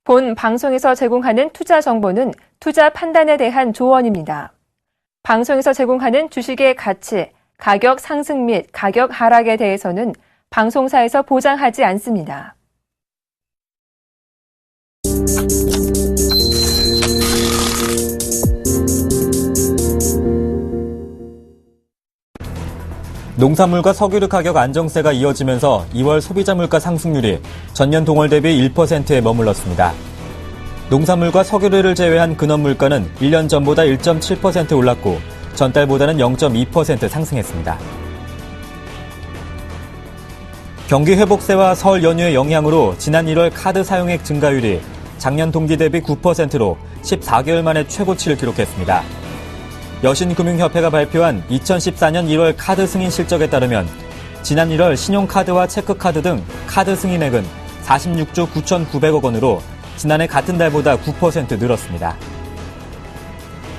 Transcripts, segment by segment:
본 방송에서 제공하는 투자 정보는 투자 판단에 대한 조언입니다. 방송에서 제공하는 주식의 가치, 가격 상승 및 가격 하락에 대해서는 방송사에서 보장하지 않습니다. 농산물과 석유류 가격 안정세가 이어지면서 2월 소비자 물가 상승률이 전년 동월 대비 1%에 머물렀습니다. 농산물과 석유류를 제외한 근원 물가는 1년 전보다 1.7% 올랐고 전달보다는 0.2% 상승했습니다. 경기 회복세와 설 연휴의 영향으로 지난 1월 카드 사용액 증가율이 작년 동기 대비 9%로 14개월 만에 최고치를 기록했습니다. 여신금융협회가 발표한 2014년 1월 카드 승인 실적에 따르면 지난 1월 신용카드와 체크카드 등 카드 승인액은 46조 9,900억 원으로 지난해 같은 달보다 9% 늘었습니다.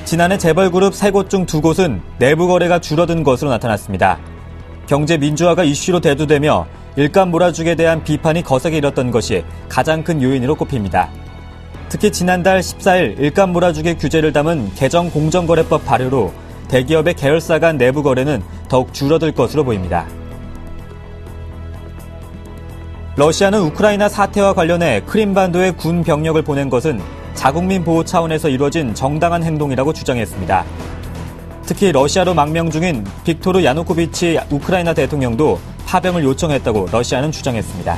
지난해 재벌그룹 3곳 중 2곳은 내부 거래가 줄어든 것으로 나타났습니다. 경제 민주화가 이슈로 대두되며 일감 몰아주기에 대한 비판이 거세게 일었던 것이 가장 큰 요인으로 꼽힙니다. 특히 지난달 14일 일감 몰아주기 규제를 담은 개정 공정거래법 발효로 대기업의 계열사 간 내부 거래는 더욱 줄어들 것으로 보입니다. 러시아는 우크라이나 사태와 관련해 크림반도에 군 병력을 보낸 것은 자국민 보호 차원에서 이루어진 정당한 행동이라고 주장했습니다. 특히 러시아로 망명 중인 빅토르 야누코비치 우크라이나 대통령도 파병을 요청했다고 러시아는 주장했습니다.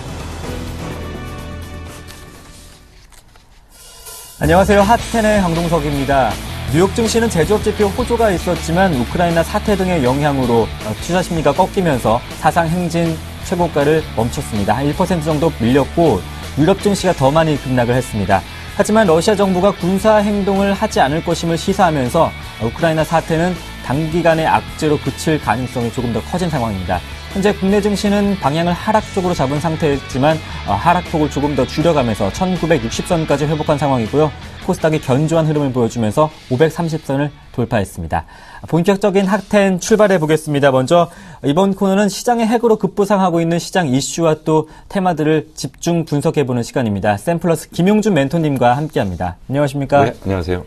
안녕하세요. 핫텐의 강동석입니다. 뉴욕 증시는 제조업 지표 호조가 있었지만 우크라이나 사태 등의 영향으로 투자 심리가 꺾이면서 사상 행진 최고가를 멈췄습니다. 한 1% 정도 밀렸고 유럽 증시가 더 많이 급락을 했습니다. 하지만 러시아 정부가 군사 행동을 하지 않을 것임을 시사하면서 우크라이나 사태는 단기간의 악재로 그칠 가능성이 조금 더 커진 상황입니다. 현재 국내 증시는 방향을 하락 쪽으로 잡은 상태였지만 하락폭을 조금 더 줄여가면서 1960선까지 회복한 상황이고요. 코스닥이 견조한 흐름을 보여주면서 530선을 돌파했습니다. 본격적인 핫텐 출발해 보겠습니다. 먼저 이번 코너는 시장의 핵으로 급부상하고 있는 시장 이슈와 또 테마들을 집중 분석해보는 시간입니다. 샘플러스 김용준 멘토님과 함께합니다. 안녕하십니까? 네, 안녕하세요.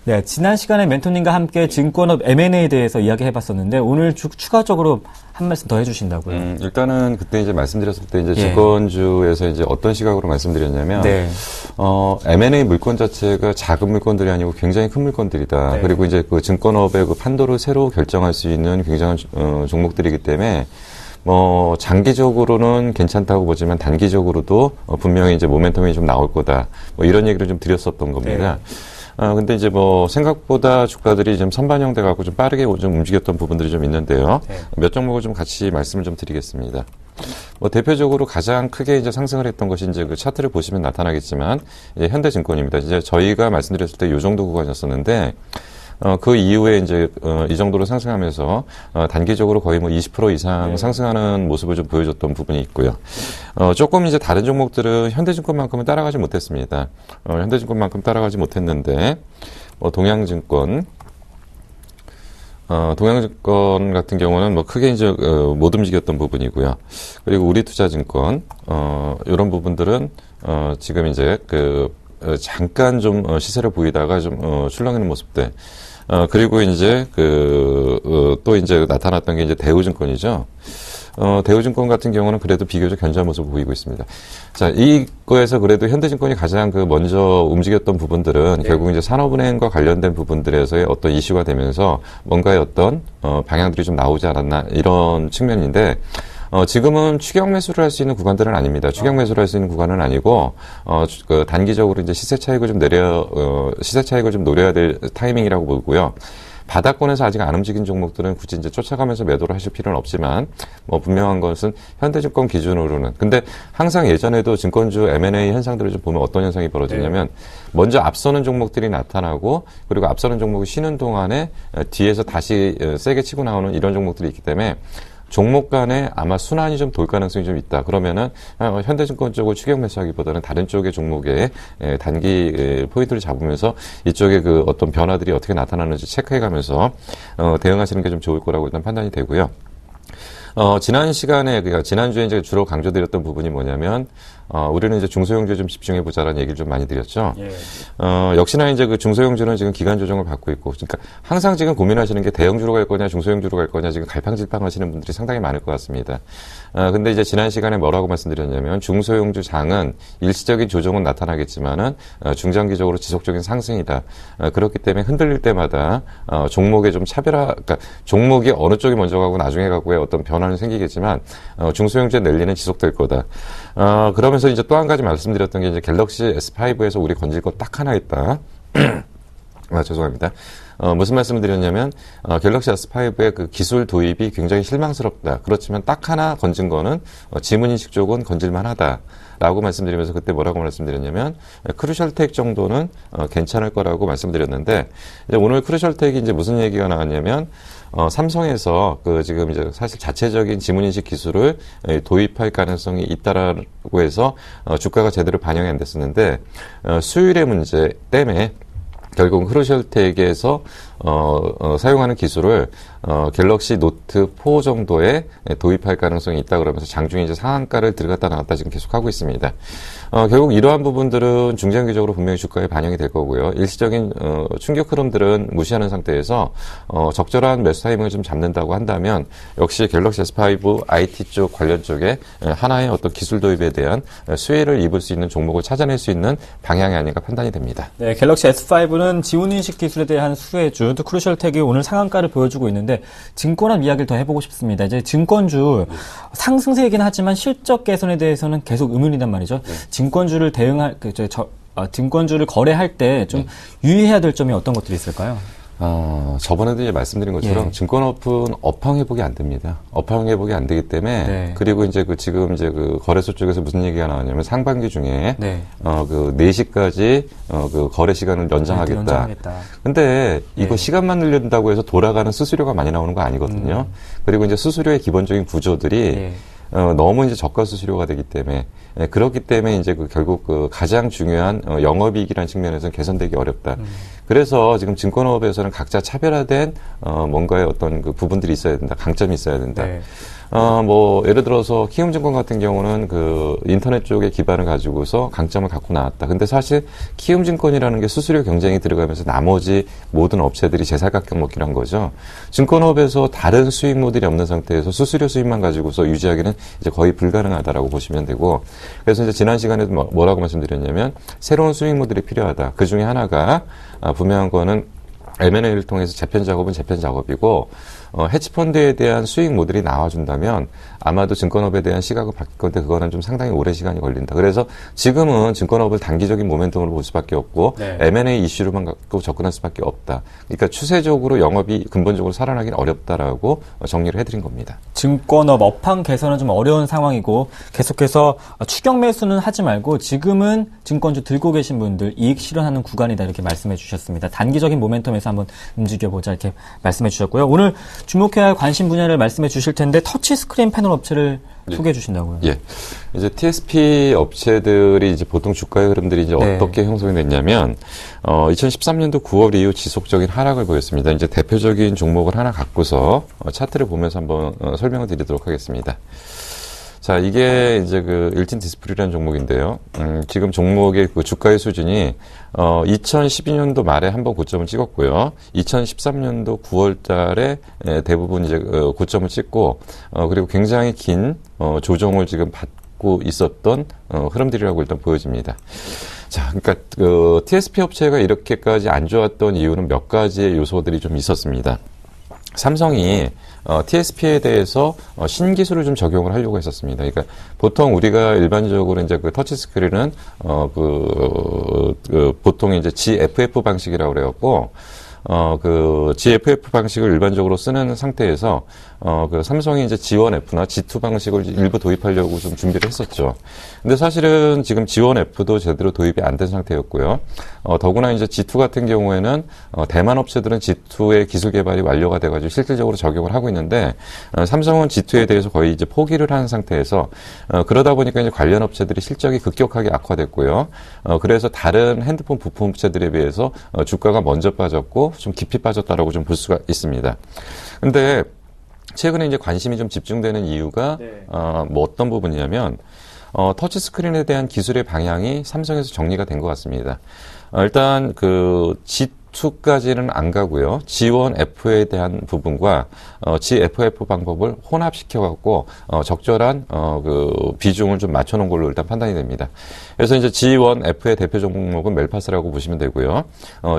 네, 지난 시간에 멘토님과 함께 증권업 M&A에 대해서 이야기해봤었는데 오늘 추가적으로 한 말씀 더 해주신다고요? 일단은 그때 이제 말씀드렸을 때 이제 증권주에서 이제 어떤 시각으로 말씀드렸냐면, M&A 물건 자체가 작은 물건들이 아니고 굉장히 큰 물건들이다. 네. 그리고 이제 그 증권업의 그 판도를 새로 결정할 수 있는 굉장한 종목들이기 때문에. 장기적으로는 괜찮다고 보지만 단기적으로도 분명히 이제 모멘텀이 좀 나올 거다. 이런 얘기를 좀 드렸었던 겁니다. 네. 근데 이제 생각보다 주가들이 좀 선반영돼 갖고 좀 빠르게 좀 움직였던 부분들이 좀 있는데요. 네. 몇 종목을 좀 같이 말씀을 좀 드리겠습니다. 대표적으로 가장 크게 이제 상승을 했던 것이 이제 그 차트를 보시면 나타나겠지만, 이제 현대증권입니다. 이제 저희가 말씀드렸을 때 요 정도 구간이었었는데, 그 이후에 이제, 이 정도로 상승하면서, 단기적으로 거의 20% 이상 상승하는 모습을 좀 보여줬던 부분이 있고요. 조금 이제 다른 종목들은 현대증권만큼은 따라가지 못했습니다. 현대증권만큼 따라가지 못했는데, 동양증권 같은 경우는 크게 이제, 못 움직였던 부분이고요. 그리고 우리투자증권, 요런 부분들은, 지금 이제 잠깐 좀 시세를 보이다가 좀 출렁이는 모습들. 그리고 이제 또 이제 나타났던 게 이제 대우증권이죠. 대우증권 같은 경우는 그래도 비교적 견조한 모습을 보이고 있습니다. 자, 이거에서 그래도 현대증권이 가장 먼저 움직였던 부분들은 결국 이제 산업은행과 관련된 부분들에서의 어떤 이슈가 되면서 뭔가의 어떤 방향들이 좀 나오지 않았나 이런 측면인데, 지금은 추격 매수를 할 수 있는 구간들은 아닙니다. 추격 매수를 할 수 있는 구간은 아니고, 단기적으로 이제 시세 차익을 좀 노려야 될 타이밍이라고 보고요. 바닥권에서 아직 안 움직인 종목들은 굳이 이제 쫓아가면서 매도를 하실 필요는 없지만, 분명한 것은 현대증권 기준으로는. 근데 항상 예전에도 증권주 M&A 현상들을 좀 보면 어떤 현상이 벌어지냐면, 먼저 앞서는 종목들이 나타나고, 그리고 앞서는 종목이 쉬는 동안에 뒤에서 다시 세게 치고 나오는 이런 종목들이 있기 때문에, 종목 간에 아마 순환이 좀 돌 가능성이 좀 있다. 그러면은 현대증권 쪽을 추격 매수하기보다는 다른 쪽의 종목에 단기 포인트를 잡으면서 이쪽에 그 어떤 변화들이 어떻게 나타나는지 체크해가면서 대응하시는 게 좀 좋을 거라고 일단 판단이 되고요. 지난 시간에, 그러니까 지난주에 이제 주로 강조드렸던 부분이 뭐냐면, 우리는 이제 중소형주에 좀 집중해보자라는 얘기를 좀 많이 드렸죠. 예. 역시나 이제 그 중소형주는 지금 기간 조정을 받고 있고, 그러니까 항상 지금 고민하시는 게 대형주로 갈 거냐, 중소형주로 갈 거냐, 지금 갈팡질팡 하시는 분들이 상당히 많을 것 같습니다. 근데 이제 지난 시간에 뭐라고 말씀드렸냐면, 중소형주 장은 일시적인 조정은 나타나겠지만은, 중장기적으로 지속적인 상승이다. 그렇기 때문에 흔들릴 때마다, 종목의 좀 그러니까 종목이 어느 쪽이 먼저 가고 나중에 가고의 어떤 변화는 생기겠지만, 중소형주의 랠리는 지속될 거다. 그러면서 이제 또 한 가지 말씀드렸던 게 이제 갤럭시 S5에서 우리 건질 거 딱 하나 있다. 죄송합니다. 무슨 말씀을 드렸냐면, 갤럭시 S5의 그 기술 도입이 굉장히 실망스럽다. 그렇지만 딱 하나 건진 거는, 지문인식 쪽은 건질만 하다. 라고 말씀드리면서 그때 뭐라고 말씀드렸냐면, 크루셜텍 정도는, 괜찮을 거라고 말씀드렸는데, 이제 오늘 크루셜텍이 이제 무슨 얘기가 나왔냐면, 삼성에서 지금 이제 사실 자체적인 지문인식 기술을 도입할 가능성이 있다라고 해서, 주가가 제대로 반영이 안 됐었는데, 수율의 문제 때문에 결국 크루셜텍에서 사용하는 기술을 갤럭시 노트 4 정도에 도입할 가능성이 있다 그러면서 장중에 이제 상한가를 들어갔다 나왔다 지금 계속 하고 있습니다. 결국 이러한 부분들은 중장기적으로 분명히 주가에 반영이 될 거고요. 일시적인 충격 흐름들은 무시하는 상태에서 적절한 매수 타이밍을 좀 잡는다고 한다면 역시 갤럭시 S5 IT 쪽 관련 쪽에 하나의 어떤 기술 도입에 대한 수혜를 입을 수 있는 종목을 찾아낼 수 있는 방향이 아닌가 판단이 됩니다. 네, 갤럭시 S5는 지문인식 기술에 대한 수혜주, 또 크루셜텍이 오늘 상한가를 보여주고 있는데 증권업 이야기를 더 해보고 싶습니다. 이제 증권주 상승세이긴 하지만 실적 개선에 대해서는 계속 의문이란 말이죠. 증권주를 증권주를 거래할 때 좀 유의해야 될 점이 어떤 것들이 있을까요? 저번에도 이제 말씀드린 것처럼 증권업은 업황 회복이 안 됩니다. 업황 회복이 안 되기 때문에 그리고 이제 지금 이제 거래소 쪽에서 무슨 얘기가 나왔냐면 상반기 중에 4시까지 거래 시간을 연장하겠다. 근데 이거 시간만 늘린다고 해서 돌아가는 수수료가 많이 나오는 거 아니거든요. 그리고 이제 수수료의 기본적인 구조들이 너무 이제 저가 수수료가 되기 때문에 그렇기 때문에 이제 결국 가장 중요한 영업이익이라는 측면에서는 개선되기 어렵다. 그래서 지금 증권업에서는 각자 차별화된 뭔가의 어떤 부분들이 있어야 된다. 강점이 있어야 된다. 예를 들어서 키움증권 같은 경우는 인터넷 쪽에 기반을 가지고서 강점을 갖고 나왔다. 근데 사실 키움증권이라는 게 수수료 경쟁이 들어가면서 나머지 모든 업체들이 제살각격 먹기로 한 거죠. 증권업에서 다른 수익 모델이 없는 상태에서 수수료 수익만 가지고서 유지하기는 이제 거의 불가능하다라고 보시면 되고, 그래서 이제 지난 시간에도 뭐라고 말씀드렸냐면 새로운 수익 모델이 필요하다. 그 중에 하나가 분명한 거는 M&A를 통해서 재편 작업은 재편 작업이고, 헤지펀드에 대한 수익 모델이 나와준다면 아마도 증권업에 대한 시각은 바뀔 건데 그거는 좀 상당히 오랜 시간이 걸린다. 그래서 지금은 증권업을 단기적인 모멘텀으로 볼 수밖에 없고 M&A 이슈로만 갖고 접근할 수밖에 없다. 그러니까 추세적으로 영업이 근본적으로 살아나기는 어렵다라고 정리를 해드린 겁니다. 증권업 업황 개선은 좀 어려운 상황이고 계속해서 추격 매수는 하지 말고 지금은 증권주 들고 계신 분들 이익 실현하는 구간이다 이렇게 말씀해 주셨습니다. 단기적인 모멘텀에서 한번 움직여보자 이렇게 말씀해 주셨고요. 오늘 주목해야 할 관심 분야를 말씀해 주실 텐데 터치 스크린 패널 업체를 소개해 주신다고요? 예. 이제 TSP 업체들이 이제 보통 주가의 흐름들이 이제 어떻게 형성이 됐냐면, 2013년도 9월 이후 지속적인 하락을 보였습니다. 이제 대표적인 종목을 하나 갖고서 차트를 보면서 한번 설명을 드리도록 하겠습니다. 자, 이게 이제 일진 디스플레이라는 종목인데요. 지금 종목의 주가의 수준이 2012년도 말에 한번 고점을 찍었고요. 2013년도 9월 달에 대부분 이제 고점을 찍고 그리고 굉장히 긴 조정을 지금 받고 있었던 흐름들이라고 일단 보여집니다. 자, 그러니까 TSP 업체가 이렇게까지 안 좋았던 이유는 몇 가지의 요소들이 좀 있었습니다. 삼성이 TSP에 대해서 신기술을 좀 적용을 하려고 했었습니다. 그러니까 보통 우리가 일반적으로 이제 터치 스크린은 보통 이제 GFF 방식이라고 그래갖고 GFF 방식을 일반적으로 쓰는 상태에서 삼성이 이제 G1F나 G2 방식을 일부 도입하려고 좀 준비를 했었죠. 근데 사실은 지금 G1F도 제대로 도입이 안 된 상태였고요. 더구나 이제 G2 같은 경우에는 대만 업체들은 G2의 기술 개발이 완료가 돼가지고 실질적으로 적용을 하고 있는데 삼성은 G2에 대해서 거의 이제 포기를 한 상태에서 그러다 보니까 이제 관련 업체들이 실적이 급격하게 악화됐고요. 그래서 다른 핸드폰 부품 업체들에 비해서 주가가 먼저 빠졌고 좀 깊이 빠졌다라고 좀 볼 수가 있습니다. 근데 최근에 이제 관심이 좀 집중되는 이유가 뭐 어떤 부분이냐면 터치 스크린에 대한 기술의 방향이 삼성에서 정리가 된 것 같습니다. 일단 그 G2까지는 안 가고요. G1F에 대한 부분과 GFF 방법을 혼합시켜 갖고 적절한 그 비중을 좀 맞춰 놓은 걸로 일단 판단이 됩니다. 그래서 이제 G1F의 대표 종목은 멜파스라고 보시면 되고요.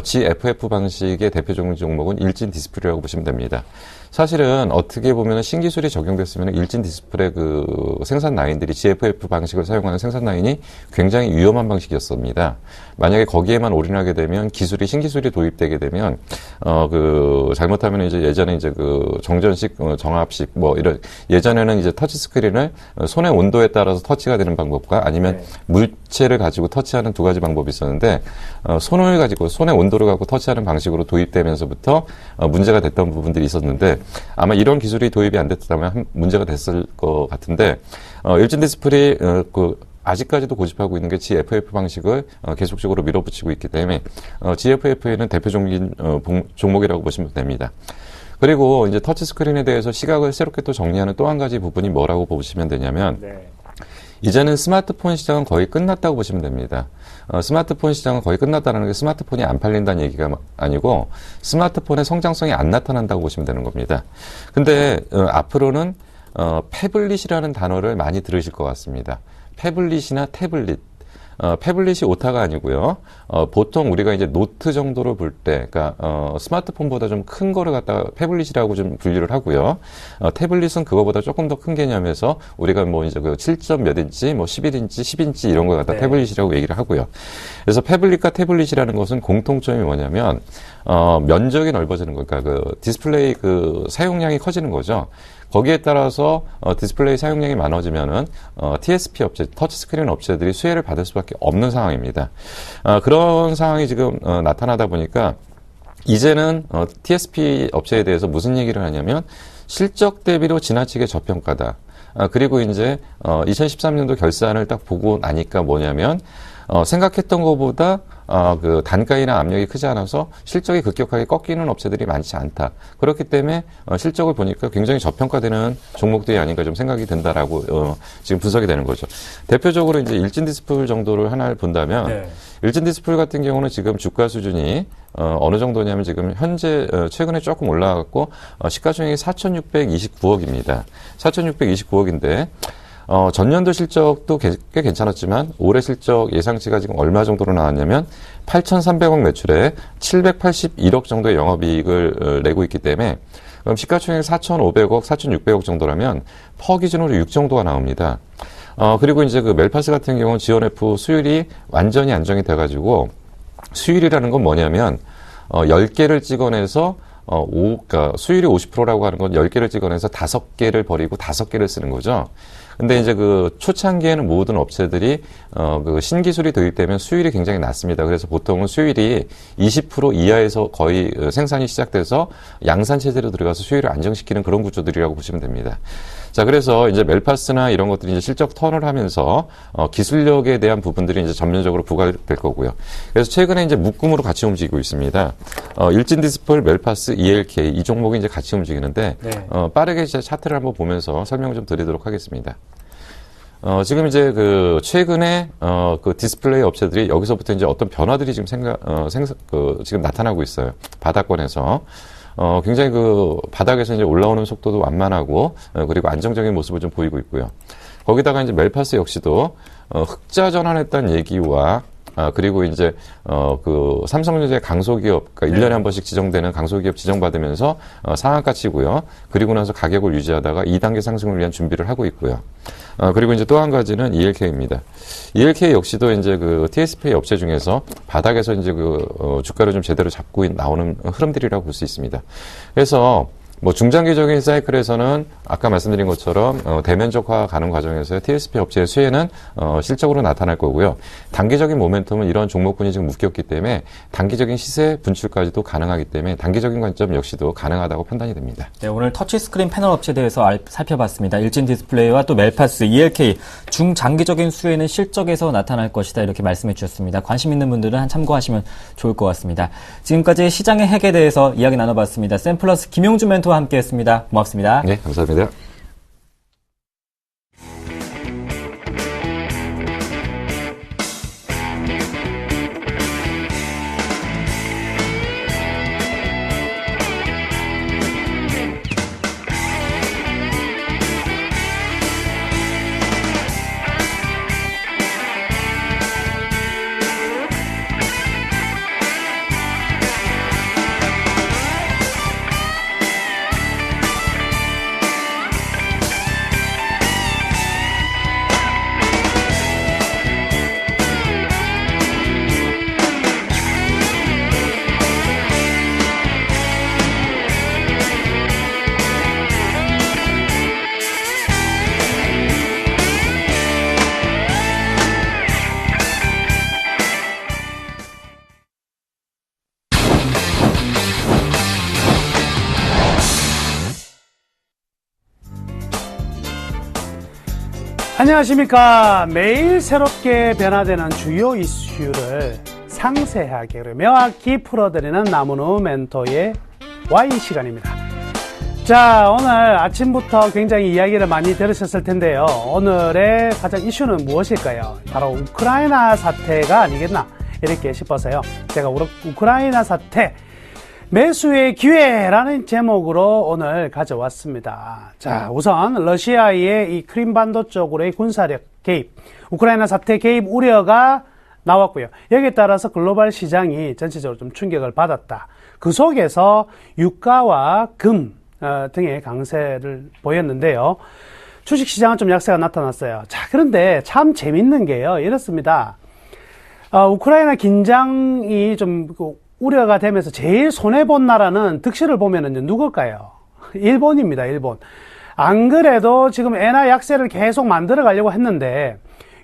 GFF 방식의 대표 종목은 일진 디스플레이라고 보시면 됩니다. 사실은 어떻게 보면 신기술이 적용됐으면 일진 디스플레이 그 생산 라인들이 GFF 방식을 사용하는 생산 라인이 굉장히 위험한 방식이었습니다. 만약에 거기에만 올인하게 되면 신기술이 도입되게 되면 그 잘못하면 이제 예전에 이제 그 정전식 정압식 뭐 이런 예전에는 이제 터치 스크린을 손의 온도에 따라서 터치가 되는 방법과 아니면 물체를 가지고 터치하는 두 가지 방법이 있었는데 손을 가지고 손의 온도를 갖고 터치하는 방식으로 도입되면서부터 문제가 됐던 부분들이 있었는데 아마 이런 기술이 도입이 안 됐다면 문제가 됐을 것 같은데 일진 디스플레이 아직까지도 고집하고 있는 게 GFF 방식을 계속적으로 밀어붙이고 있기 때문에 GFF에는 대표적인 종목이라고 보시면 됩니다. 그리고 이제 터치 스크린에 대해서 시각을 새롭게 또 정리하는 또 한 가지 부분이 뭐라고 보시면 되냐면 이제는 스마트폰 시장은 거의 끝났다고 보시면 됩니다. 스마트폰 시장은 거의 끝났다는 게 스마트폰이 안 팔린다는 얘기가 아니고 스마트폰의 성장성이 안 나타난다고 보시면 되는 겁니다. 근데 앞으로는 패블릿이라는 단어를 많이 들으실 것 같습니다. 패블릿이나 태블릿. 패블릿이 오타가 아니고요. 보통 우리가 이제 노트 정도로 볼 때, 그러니까 스마트폰보다 좀 큰 거를 갖다가 패블릿이라고 좀 분류를 하고요. 태블릿은 그거보다 조금 더 큰 개념에서 우리가 뭐 이제 그 7점 몇 인치, 뭐 11인치, 10인치 이런 걸 갖다 태블릿이라고 얘기를 하고요. 그래서 패블릿과 태블릿이라는 것은 공통점이 뭐냐면 면적이 넓어지는 거, 그러니까 그 디스플레이 그 사용량이 커지는 거죠. 거기에 따라서 디스플레이 사용량이 많아지면은 TSP 업체, 터치스크린 업체들이 수혜를 받을 수밖에 없는 상황입니다. 그런 상황이 지금 나타나다 보니까 이제는 TSP 업체에 대해서 무슨 얘기를 하냐면 실적 대비로 지나치게 저평가다. 그리고 이제 2013년도 결산을 딱 보고 나니까 뭐냐면 생각했던 것보다 그 단가이나 압력이 크지 않아서 실적이 급격하게 꺾이는 업체들이 많지 않다. 그렇기 때문에 실적을 보니까 굉장히 저평가되는 종목들이 아닌가 좀 생각이 든다라고 지금 분석이 되는 거죠. 대표적으로 이제 일진 디스플레이 정도를 하나를 본다면 일진 디스플레이 같은 경우는 지금 주가 수준이 어느 정도냐면 지금 현재 최근에 조금 올라갔고 시가총액이 4,629억입니다. 4,629억인데 전년도 실적도 꽤 괜찮았지만 올해 실적 예상치가 지금 얼마 정도로 나왔냐면 8,300억 매출에 781억 정도의 영업이익을 내고 있기 때문에 그럼 시가총액 4,500억, 4,600억 정도라면 퍼 기준으로 6 정도가 나옵니다. 그리고 이제 그 멜파스 같은 경우는 GFF 수율이 완전히 안정이 돼가지고 수율이라는 건 뭐냐면 10개를 찍어내서 그러니까 수율이 50%라고 하는 건 10개를 찍어내서 5개를 버리고 5개를 쓰는 거죠. 근데 이제 그 초창기에는 모든 업체들이 그 신기술이 도입되면 수율이 굉장히 낮습니다. 그래서 보통은 수율이 20% 이하에서 거의 생산이 시작돼서 양산 체제로 들어가서 수율을 안정시키는 그런 구조들이라고 보시면 됩니다. 자, 그래서 이제 멜파스나 이런 것들이 이제 실적 턴을 하면서 기술력에 대한 부분들이 이제 전면적으로 부과될 거고요. 그래서 최근에 이제 묶음으로 같이 움직이고 있습니다. 일진 디스플레이, 멜파스, ELK 이 종목이 이제 같이 움직이는데 빠르게 이제 차트를 한번 보면서 설명 좀 드리도록 하겠습니다. 지금 이제 그 최근에 그 디스플레이 업체들이 여기서부터 이제 어떤 변화들이 지금 지금 나타나고 있어요. 바닥권에서. 굉장히 그 바닥에서 이제 올라오는 속도도 완만하고 그리고 안정적인 모습을 좀 보이고 있고요. 거기다가 이제 멜파스 역시도 흑자 전환했다는 얘기와 그리고 이제 그 삼성전자의 강소기업, 그러니까 1년에 한 번씩 지정되는 강소기업 지정받으면서 상한가치고요. 그리고 나서 가격을 유지하다가 2단계 상승을 위한 준비를 하고 있고요. 그리고 이제 또 한 가지는 ELK입니다. ELK 역시도 이제 그 TSP 업체 중에서 바닥에서 이제 그 주가를 좀 제대로 잡고 나오는 흐름들이라고 볼 수 있습니다. 그래서 뭐 중장기적인 사이클에서는 아까 말씀드린 것처럼 대면적화 가는 과정에서 TSP 업체의 수혜는 실적으로 나타날 거고요. 단기적인 모멘텀은 이런 종목군이 지금 묶였기 때문에 단기적인 시세 분출까지도 가능하기 때문에 단기적인 관점 역시도 가능하다고 판단이 됩니다. 네, 오늘 터치스크린 패널 업체에 대해서 살펴봤습니다. 일진 디스플레이와 또 멜파스, ELK 중장기적인 수혜는 실적에서 나타날 것이다 이렇게 말씀해 주셨습니다. 관심 있는 분들은 한 참고하시면 좋을 것 같습니다. 지금까지 시장의 핵에 대해서 이야기 나눠봤습니다. 샘플러스 김용준 멘토 뉴스와 함께했습니다. 고맙습니다. 네, 감사합니다. 안녕하십니까. 매일 새롭게 변화되는 주요 이슈를 상세하게 그리고 명확히 풀어드리는 나무누 멘토의 Y 시간입니다. 자, 오늘 아침부터 굉장히 이야기를 많이 들으셨을 텐데요. 오늘의 가장 이슈는 무엇일까요? 바로 우크라이나 사태가 아니겠나 이렇게 싶어서요. 제가 우크라이나 사태 매수의 기회라는 제목으로 오늘 가져왔습니다. 자, 우선 러시아의 이 크림반도 쪽으로의 군사력 개입, 우크라이나 사태 개입 우려가 나왔고요. 여기에 따라서 글로벌 시장이 전체적으로 좀 충격을 받았다. 그 속에서 유가와 금 등의 강세를 보였는데요. 주식시장은 좀 약세가 나타났어요. 자, 그런데 참 재밌는 게요. 이렇습니다. 우크라이나 긴장이 좀 우려가 되면서 제일 손해본 나라는 득실을 보면은 누굴까요? 일본입니다, 일본. 안 그래도 지금 엔화 약세를 계속 만들어 가려고 했는데,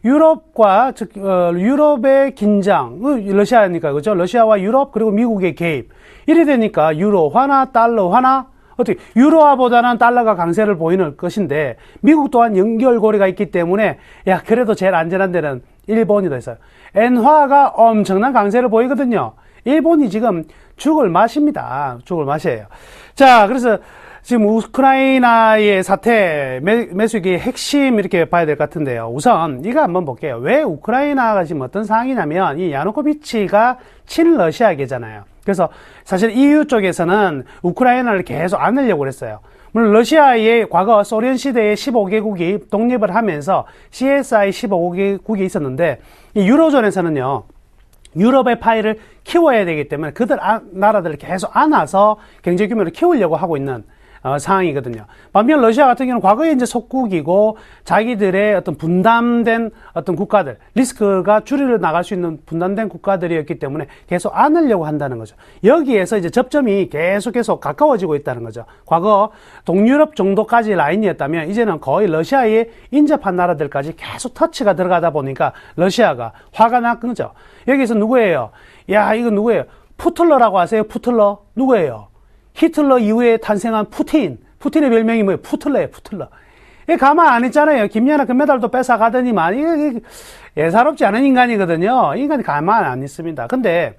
유럽과, 유럽의 긴장, 러시아니까, 그죠? 러시아와 유럽, 그리고 미국의 개입. 이래 되니까, 유로 화나, 달러 화나, 어떻게, 유로화보다는 달러가 강세를 보이는 것인데, 미국 또한 연결고리가 있기 때문에, 야, 그래도 제일 안전한 데는 일본이 더 있어요. 엔화가 엄청난 강세를 보이거든요. 일본이 지금 죽을 맛입니다. 죽을 맛이에요. 자, 그래서 지금 우크라이나의 사태, 매수기의 핵심 이렇게 봐야 될 것 같은데요. 우선 이거 한번 볼게요. 왜 우크라이나가 지금 어떤 상황이냐면 이 야누코비치가 친러시아계잖아요. 그래서 사실 EU 쪽에서는 우크라이나를 계속 안으려고 그랬어요. 물론 러시아의 과거 소련 시대에 15개국이 독립을 하면서 CSI 15개국이 있었는데 이 유로존에서는요. 유럽의 파이를 키워야 되기 때문에 그들 나라들을 계속 안아서 경제 규모를 키우려고 하고 있는 상황이거든요. 반면 러시아 같은 경우는 과거에 이제 속국이고 자기들의 어떤 분담된 어떤 국가들, 리스크가 줄여 나갈 수 있는 분담된 국가들이었기 때문에 계속 안으려고 한다는 거죠. 여기에서 이제 접점이 계속 가까워지고 있다는 거죠. 과거 동유럽 정도까지 라인이었다면 이제는 거의 러시아에 인접한 나라들까지 계속 터치가 들어가다 보니까 러시아가 화가 난 거죠. 여기서 누구예요? 야, 이거 누구예요? 푸틀러라고 아세요? 푸틀러? 누구예요? 히틀러 이후에 탄생한 푸틴. 푸틴의 별명이 뭐예요? 푸틀러예요, 푸틀러. 이게 가만 안 있잖아요. 김연아 금메달도 뺏어가더니만, 이게 예사롭지 않은 인간이거든요. 인간이 가만 안 있습니다. 근데,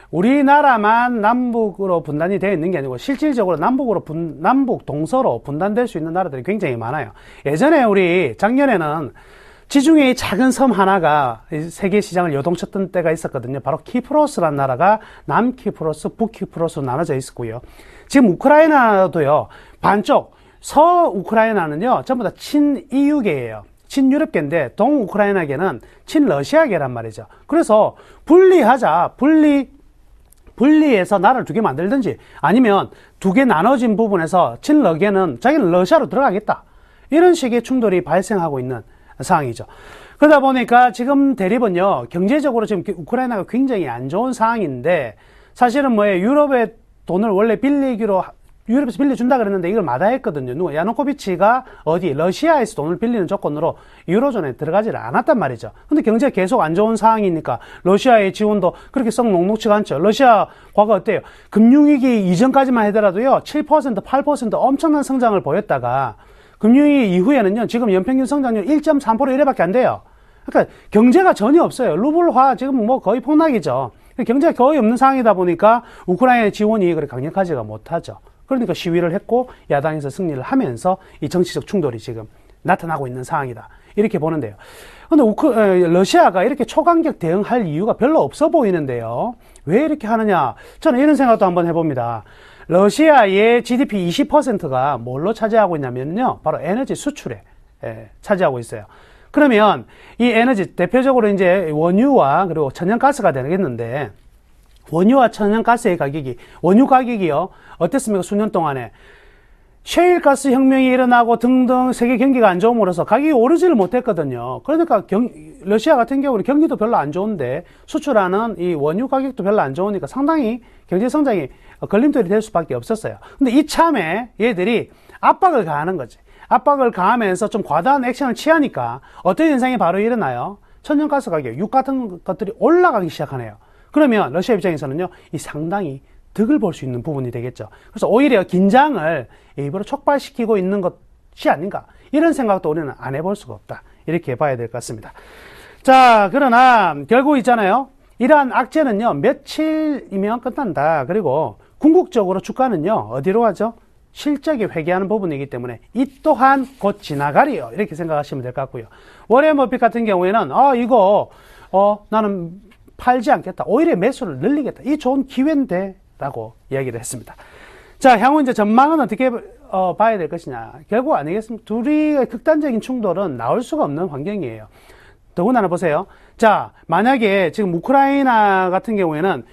우리나라만 남북으로 분단이 되어 있는 게 아니고, 실질적으로 남북 동서로 분단될 수 있는 나라들이 굉장히 많아요. 예전에 작년에는 지중해의 작은 섬 하나가 세계 시장을 요동쳤던 때가 있었거든요. 바로 키프로스라는 나라가 남키프로스, 북키프로스로 나눠져 있었고요. 지금 우크라이나도요. 반쪽 서우크라이나는요. 전부 다 친EU계예요. 친유럽계인데 동우크라이나계는 친러시아계란 말이죠. 그래서 분리해서 나라를 두 개 만들든지 아니면 두 개 나눠진 부분에서 친러계는 자기는 러시아로 들어가겠다. 이런 식의 충돌이 발생하고 있는 상황이죠. 그러다 보니까 지금 대립은요, 경제적으로 지금 우크라이나가 굉장히 안 좋은 상황인데, 사실은 유럽의 돈을 원래 유럽에서 빌려준다 그랬는데 이걸 마다했거든요. 야누코비치가 러시아에서 돈을 빌리는 조건으로 유로존에 들어가지를 않았단 말이죠. 근데 경제가 계속 안 좋은 상황이니까 러시아의 지원도 그렇게 썩 녹록치가 않죠. 러시아 과거 어때요? 금융위기 이전까지만 하더라도요, 7%, 8% 엄청난 성장을 보였다가, 금융위기 이후에는요, 지금 연평균 성장률 1.3% 이래밖에 안 돼요. 그러니까 경제가 전혀 없어요. 루블화 지금 거의 폭락이죠. 경제가 거의 없는 상황이다 보니까 우크라이나 지원이 그렇게 강력하지가 못하죠. 그러니까 시위를 했고 야당에서 승리를 하면서 이 정치적 충돌이 지금 나타나고 있는 상황이다. 이렇게 보는데요. 근데 러시아가 이렇게 초강력 대응할 이유가 별로 없어 보이는데요. 왜 이렇게 하느냐? 저는 이런 생각도 한번 해봅니다. 러시아의 GDP 20%가 뭘로 차지하고 있냐면요. 바로 에너지 수출에 차지하고 있어요. 그러면 이 에너지 대표적으로 이제 원유와 그리고 천연가스가 되겠는데 원유와 천연가스의 가격이 원유 가격이요. 어땠습니까? 수년 동안에 셰일가스 혁명이 일어나고 등등 세계 경기가 안 좋음으로써 가격이 오르지를 못했거든요. 그러니까 러시아 같은 경우는 경기도 별로 안 좋은데 수출하는 이 원유 가격도 별로 안 좋으니까 상당히 경제 성장이 걸림돌이 될 수밖에 없었어요. 근데 이참에 얘들이 압박을 가하는 거지. 압박을 가하면서 좀 과다한 액션을 취하니까 어떤 현상이 바로 일어나요? 천연가스 가격, 육 같은 것들이 올라가기 시작하네요. 그러면 러시아 입장에서는요, 이 상당히 득을 볼 수 있는 부분이 되겠죠. 그래서 오히려 긴장을 일부러 촉발시키고 있는 것이 아닌가. 이런 생각도 우리는 안 해볼 수가 없다. 이렇게 봐야 될 것 같습니다. 자, 그러나 결국 있잖아요. 이러한 악재는요, 며칠이면 끝난다. 그리고 궁극적으로 주가는요, 어디로 가죠? 실적이 회귀하는 부분이기 때문에 이 또한 곧 지나가리요. 이렇게 생각하시면 될 것 같고요. 워렌 버핏 같은 경우에는 이거 나는 팔지 않겠다. 오히려 매수를 늘리겠다. 이 좋은 기회인데 라고 이야기를 했습니다. 자, 향후 이제 전망은 어떻게 봐야 될 것이냐. 결국 아니겠습니까? 둘이의 극단적인 충돌은 나올 수가 없는 환경이에요. 더군다나 보세요. 자, 만약에 지금 우크라이나 같은 경우에는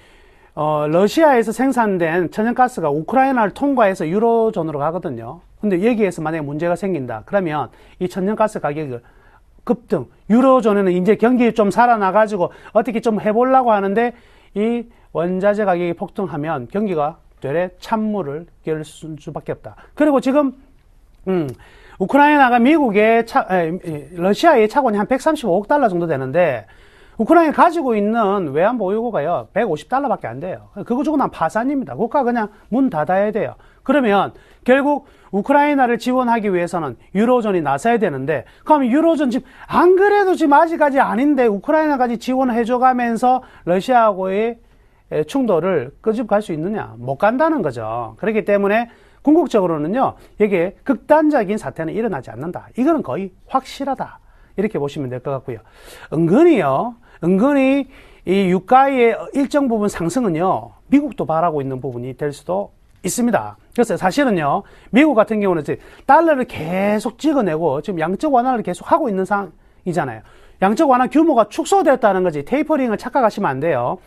러시아에서 생산된 천연가스가 우크라이나를 통과해서 유로존으로 가거든요. 근데 여기에서 만약에 문제가 생긴다. 그러면 이 천연가스 가격을 급등, 유로존에는 이제 경기 좀 살아나가지고 어떻게 좀 해보려고 하는데 이 원자재 가격이 폭등하면 경기가 되레 찬물을 끼얹을 수밖에 없다. 그리고 지금 우크라이나가 러시아의 차관이 한 135억 달러 정도 되는데 우크라이나 가지고 있는 외환 보유고가요 150달러밖에 안 돼요. 그거 주고 난 파산입니다. 국가 그냥 문 닫아야 돼요. 그러면 결국 우크라이나를 지원하기 위해서는 유로존이 나서야 되는데 그럼 유로존 지금 안 그래도 지금 아직까지 아닌데 우크라이나까지 지원해 줘가면서 러시아하고의 충돌을 끄집갈 수 있느냐? 못 간다는 거죠. 그렇기 때문에 궁극적으로는요, 이게 극단적인 사태는 일어나지 않는다. 이거는 거의 확실하다. 이렇게 보시면 될 것 같고요. 은근히 이 유가의 일정 부분 상승은요, 미국도 바라고 있는 부분이 될 수도 있습니다. 그래서 사실은요, 미국 같은 경우는 이제 달러를 계속 찍어내고 지금 양적 완화를 계속 하고 있는 상황이잖아요. 양적 완화 규모가 축소됐다는 거지. 테이퍼링을 착각하시면 안 돼요.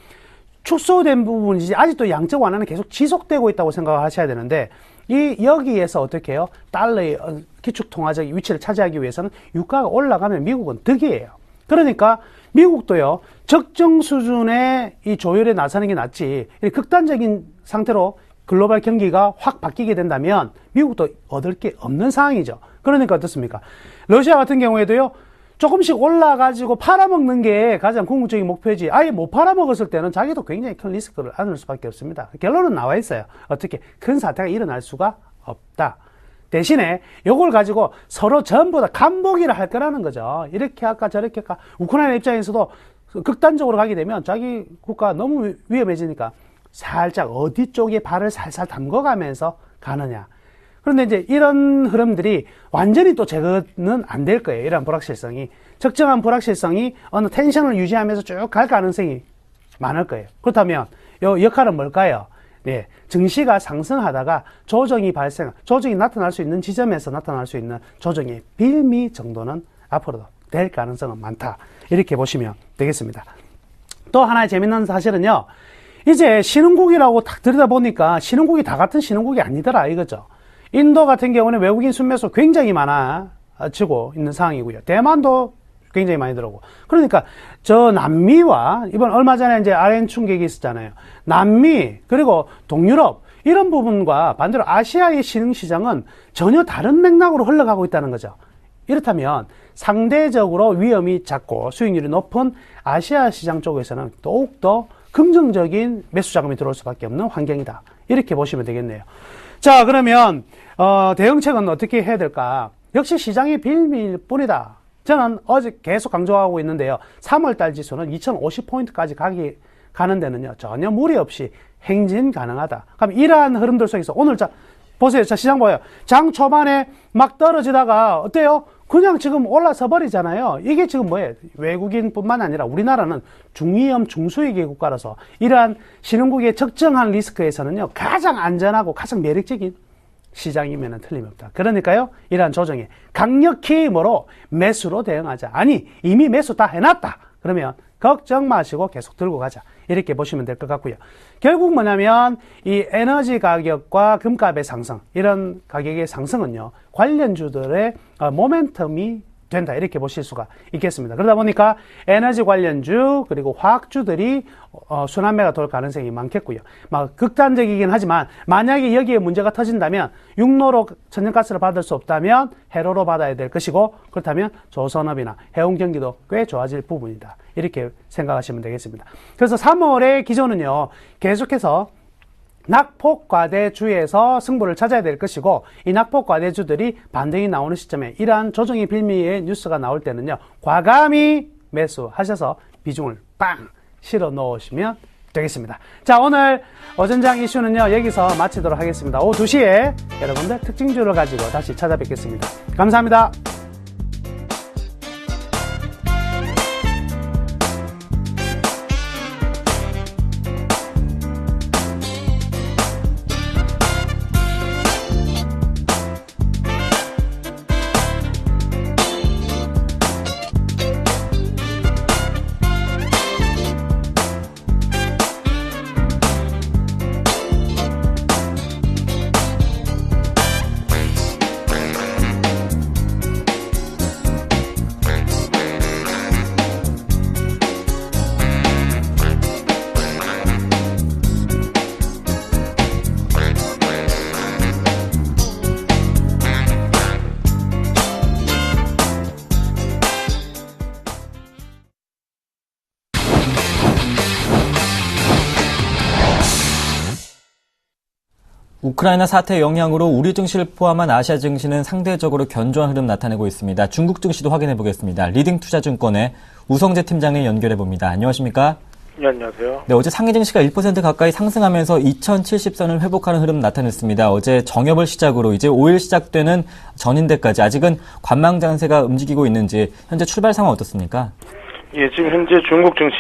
축소된 부분이지 아직도 양적 완화는 계속 지속되고 있다고 생각하셔야 되는데 여기에서 어떻게 해요? 달러의 기축통화적 위치를 차지하기 위해서는 유가가 올라가면 미국은 득이에요. 그러니까 미국도요, 적정 수준의 이 조율에 나서는 게 낫지 극단적인 상태로 글로벌 경기가 확 바뀌게 된다면 미국도 얻을 게 없는 상황이죠. 그러니까 어떻습니까? 러시아 같은 경우에도요, 조금씩 올라가지고 팔아먹는 게 가장 궁극적인 목표지. 아예 못 팔아먹었을 때는 자기도 굉장히 큰 리스크를 안을 수밖에 없습니다. 결론은 나와 있어요. 어떻게 큰 사태가 일어날 수가 없다. 대신에 이걸 가지고 서로 전부 다 간보기를 할 거라는 거죠. 이렇게 할까 저렇게 할까. 우크라이나 입장에서도 극단적으로 가게 되면 자기 국가 너무 위험해지니까 살짝 어디 쪽에 발을 살살 담궈가면서 가느냐. 그런데 이제 이런 흐름들이 완전히 또 제거는 안 될 거예요. 이런 불확실성이. 적정한 불확실성이 어느 텐션을 유지하면서 쭉 갈 가능성이 많을 거예요. 그렇다면 이 역할은 뭘까요? 네, 증시가 상승하다가 조정이 나타날 수 있는 지점에서 나타날 수 있는 조정의 빌미 정도는 앞으로도 될 가능성은 많다. 이렇게 보시면 되겠습니다. 또 하나의 재밌는 사실은요. 이제 신흥국이라고 딱 들여다보니까 신흥국이 다 같은 신흥국이 아니더라 이거죠. 인도 같은 경우는 외국인 순매수 굉장히 많아지고 있는 상황이고요. 대만도 굉장히 많이 들어오고. 그러니까 저 남미와 이번 얼마 전에 이제 RN 충격이 있었잖아요. 남미 그리고 동유럽 이런 부분과 반대로 아시아의 신흥시장은 전혀 다른 맥락으로 흘러가고 있다는 거죠. 이렇다면 상대적으로 위험이 작고 수익률이 높은 아시아 시장 쪽에서는 더욱더 긍정적인 매수 자금이 들어올 수밖에 없는 환경이다. 이렇게 보시면 되겠네요. 자, 그러면 대응책은 어떻게 해야 될까? 역시 시장의 빌미일 뿐이다. 저는 어제 계속 강조하고 있는데요. 3월달 지수는 2050포인트까지 가는 데는요, 전혀 무리 없이 행진 가능하다. 그럼 이러한 흐름들 속에서 오늘 보세요. 자, 시장 보여요. 장 초반에 막 떨어지다가 어때요? 그냥 지금 올라서 버리잖아요. 이게 지금 뭐예요? 외국인뿐만 아니라 우리나라는 중위험 중소기업 국가라서 이러한 신흥국의 적정한 리스크에서는요, 가장 안전하고 가장 매력적인 시장이면 틀림없다. 그러니까요, 이러한 조정에 강력히 뭐로 매수로 대응하자. 아니, 이미 매수 다 해놨다. 그러면 걱정 마시고 계속 들고 가자. 이렇게 보시면 될 것 같고요. 결국 뭐냐면 이 에너지 가격과 금값의 상승, 이런 가격의 상승은요, 관련주들의 모멘텀이 된다. 이렇게 보실 수가 있겠습니다. 그러다 보니까 에너지 관련주 그리고 화학주들이 순환매가 돌 가능성이 많겠고요. 막 극단적이긴 하지만 만약에 여기에 문제가 터진다면 육로로 천연가스를 받을 수 없다면 해로로 받아야 될 것이고, 그렇다면 조선업이나 해운경기도 꽤 좋아질 부분이다. 이렇게 생각하시면 되겠습니다. 그래서 3월의 기조는요, 계속해서 낙폭과대주에서 승부를 찾아야 될 것이고, 이 낙폭과대주들이 반등이 나오는 시점에 이러한 조정의 빌미의 뉴스가 나올 때는요, 과감히 매수하셔서 비중을 빵 실어 넣으시면 되겠습니다. 자, 오늘 어전장 이슈는요, 여기서 마치도록 하겠습니다. 오후 2시에 여러분들 특징주를 가지고 다시 찾아뵙겠습니다. 감사합니다. 우크라이나 사태 영향으로 우리 증시를 포함한 아시아 증시는 상대적으로 견조한 흐름 나타내고 있습니다. 중국 증시도 확인해 보겠습니다. 리딩투자증권의 우성재 팀장님 연결해 봅니다. 안녕하십니까? 네, 안녕하세요. 네, 어제 상해 증시가 1% 가까이 상승하면서 2070선을 회복하는 흐름 나타냈습니다. 어제 정협을 시작으로 이제 5일 시작되는 전인대까지 아직은 관망 장세가 움직이고 있는지 현재 출발 상황 어떻습니까? 예, 지금 현재 중국 증시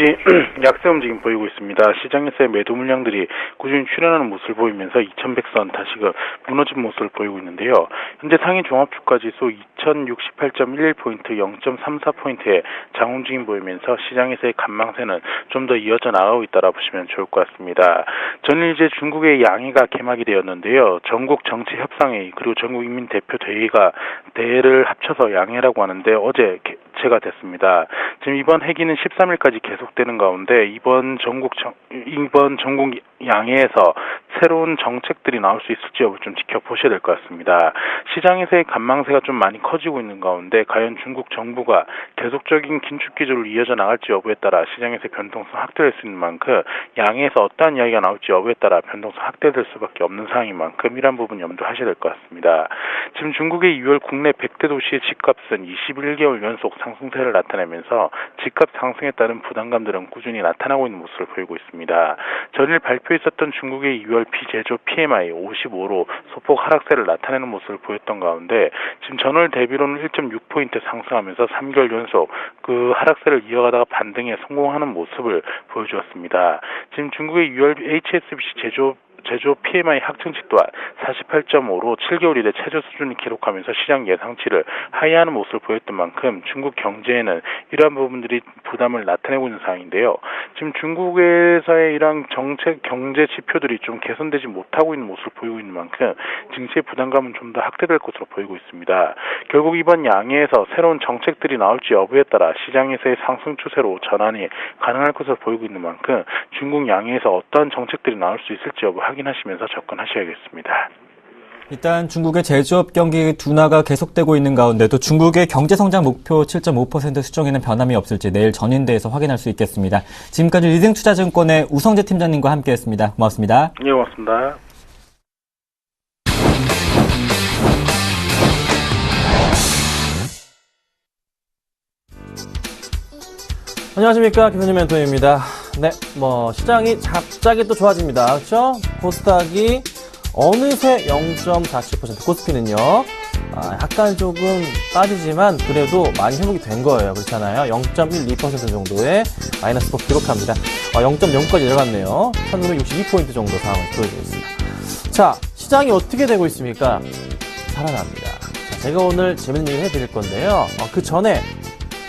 약세 움직임 보이고 있습니다. 시장에서의 매도 물량들이 꾸준히 출현하는 모습을 보이면서 2100선 다시금 무너진 모습을 보이고 있는데요. 현재 상해 종합주가지수 2068.11포인트 0.34포인트의 장 움직임 보이면서 시장에서의 간망세는 좀 더 이어져 나가고 있다라 보시면 좋을 것 같습니다. 전일 이제 중국의 양회가 개막이 되었는데요. 전국 정치협상회의 그리고 전국인민대표대회가 대회를 합쳐서 양회라고 하는데 어제 개최가 됐습니다. 지금 이번 회기는 13일까지 계속되는 가운데 이번 전국 양회에서 새로운 정책들이 나올 수 있을지 여부 좀 지켜보셔야 될 것 같습니다. 시장에서의 간망세가 좀 많이 커지고 있는 가운데 과연 중국 정부가 계속적인 긴축 기조를 이어져 나갈지 여부에 따라 시장에서의 변동성 확대될 수 있는 만큼 양회에서 어떠한 이야기가 나올지 여부에 따라 변동성 확대될 수밖에 없는 상황인 만큼 이런 부분 염두하셔야 될 것 같습니다. 지금 중국의 6월 국내 100대 도시의 집값은 21개월 연속 상승세를 나타내면서 집값 상승에 따른 부담감들은 꾸준히 나타나고 있는 모습을 보이고 있습니다. 전일 발표했었던 중국의 2월 비제조 PMI 55로 소폭 하락세를 나타내는 모습을 보였던 가운데 지금 전월 대비로는 1.6포인트 상승하면서 3개월 연속 그 하락세를 이어가다가 반등에 성공하는 모습을 보여주었습니다. 지금 중국의 6월 HSBC 제조 PMI 확정치 또한 48.5로 7개월 이내 최저 수준을 기록하면서 시장 예상치를 하회하는 모습을 보였던 만큼 중국 경제에는 이러한 부분들이 부담을 나타내고 있는 상황인데요. 지금 중국에서의 이러한 정책 경제 지표들이 좀 개선되지 못하고 있는 모습을 보이고 있는 만큼 증시의 부담감은 좀 더 확대될 것으로 보이고 있습니다. 결국 이번 양회에서 새로운 정책들이 나올지 여부에 따라 시장에서의 상승 추세로 전환이 가능할 것으로 보이고 있는 만큼 중국 양회에서 어떠한 정책들이 나올 수 있을지 여부 확인하시면서 접근하셔야겠습니다. 일단 중국의 제조업 경기 둔화가 계속되고 있는 가운데도 중국의 경제성장 목표 7.5% 수정에는 변함이 없을지 내일 전인대에서 확인할 수 있겠습니다. 지금까지 리딩투자증권의 우성재 팀장님과 함께했습니다. 고맙습니다. 네, 고맙습니다. 안녕하십니까, 김선희 멘토입니다. 네, 시장이 갑자기 또 좋아집니다. 그렇죠? 코스닥이 어느새 0.47%, 코스피는요, 약간 조금 빠지지만 그래도 많이 회복이 된 거예요. 그렇잖아요. 0.12% 정도의 마이너스 폭 기록합니다. 0.0까지 내려갔네요. 1562포인트 정도 상황을 보여주고 있습니다. 자, 시장이 어떻게 되고 있습니까? 살아납니다. 자, 제가 오늘 재밌는 얘기 해드릴 건데요. 그 전에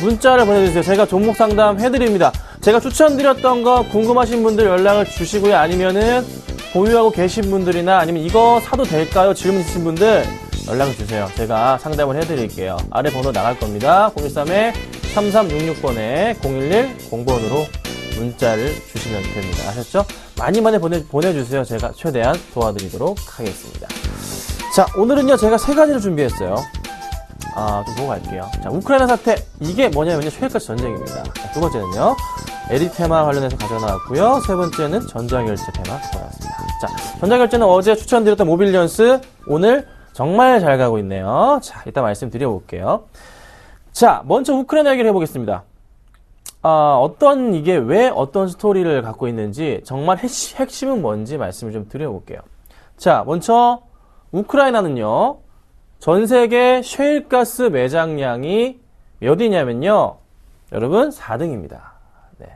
문자를 보내주세요. 제가 종목 상담 해드립니다. 제가 추천드렸던 거 궁금하신 분들 연락을 주시고요. 아니면은 보유하고 계신 분들이나 아니면 이거 사도 될까요? 질문 있으신 분들 연락을 주세요. 제가 상담을 해드릴게요. 아래 번호 나갈 겁니다. 013-3366번에 011-0번으로 문자를 주시면 됩니다. 아셨죠? 많이 보내주세요. 제가 최대한 도와드리도록 하겠습니다. 자, 오늘은요, 제가 세 가지를 준비했어요. 좀 보고 갈게요. 자, 우크라이나 사태. 이게 뭐냐면요, 최일가스 전쟁입니다. 자, 두 번째는요, 에리 테마 관련해서 가져나왔고요. 세 번째는 전자결제 테마 가져나왔습니다. 자, 전자결제는 어제 추천드렸던 모빌리언스, 오늘 정말 잘 가고 있네요. 자, 이따 말씀드려볼게요. 자, 먼저 우크라이나 얘기를 해보겠습니다. 이게 왜 어떤 스토리를 갖고 있는지, 정말 핵심은 뭔지 말씀을 좀 드려볼게요. 자, 먼저, 우크라이나는요, 전 세계 셰일가스 매장량이 몇이냐면요, 여러분, 4등입니다. 네.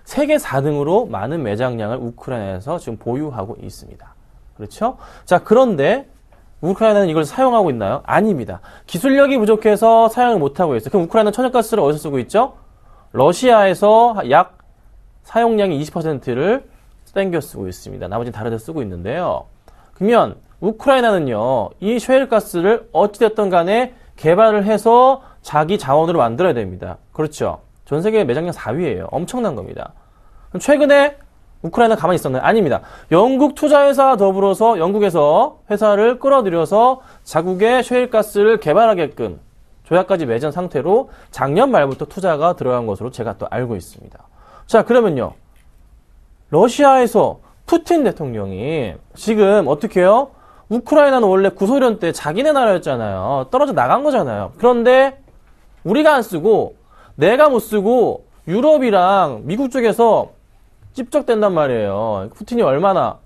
세계 4등으로 많은 매장량을 우크라이나에서 지금 보유하고 있습니다. 그렇죠? 자, 그런데, 우크라이나는 이걸 사용하고 있나요? 아닙니다. 기술력이 부족해서 사용을 못하고 있어요. 그럼 우크라이나는 천연가스를 어디서 쓰고 있죠? 러시아에서 약 사용량의 20%를 땡겨 쓰고 있습니다. 나머지는 다른 데 쓰고 있는데요. 그러면 우크라이나는요, 이 셰일가스를 어찌됐든 간에 개발을 해서 자기 자원으로 만들어야 됩니다. 그렇죠? 전 세계 매장량 4위예요. 엄청난 겁니다. 그럼 최근에 우크라이나 가만히 있었나요? 아닙니다. 영국 투자회사 더불어서 영국에서 회사를 끌어들여서 자국의 셰일가스를 개발하게끔 조약까지 맺은 상태로 작년 말부터 투자가 들어간 것으로 제가 또 알고 있습니다. 자, 그러면요, 러시아에서 푸틴 대통령이 지금 어떻게 해요? 우크라이나는 원래 구소련 때 자기네 나라였잖아요. 떨어져 나간 거잖아요. 그런데 우리가 안 쓰고 내가 못 쓰고 유럽이랑 미국 쪽에서 찝적된단 말이에요. 푸틴이 얼마나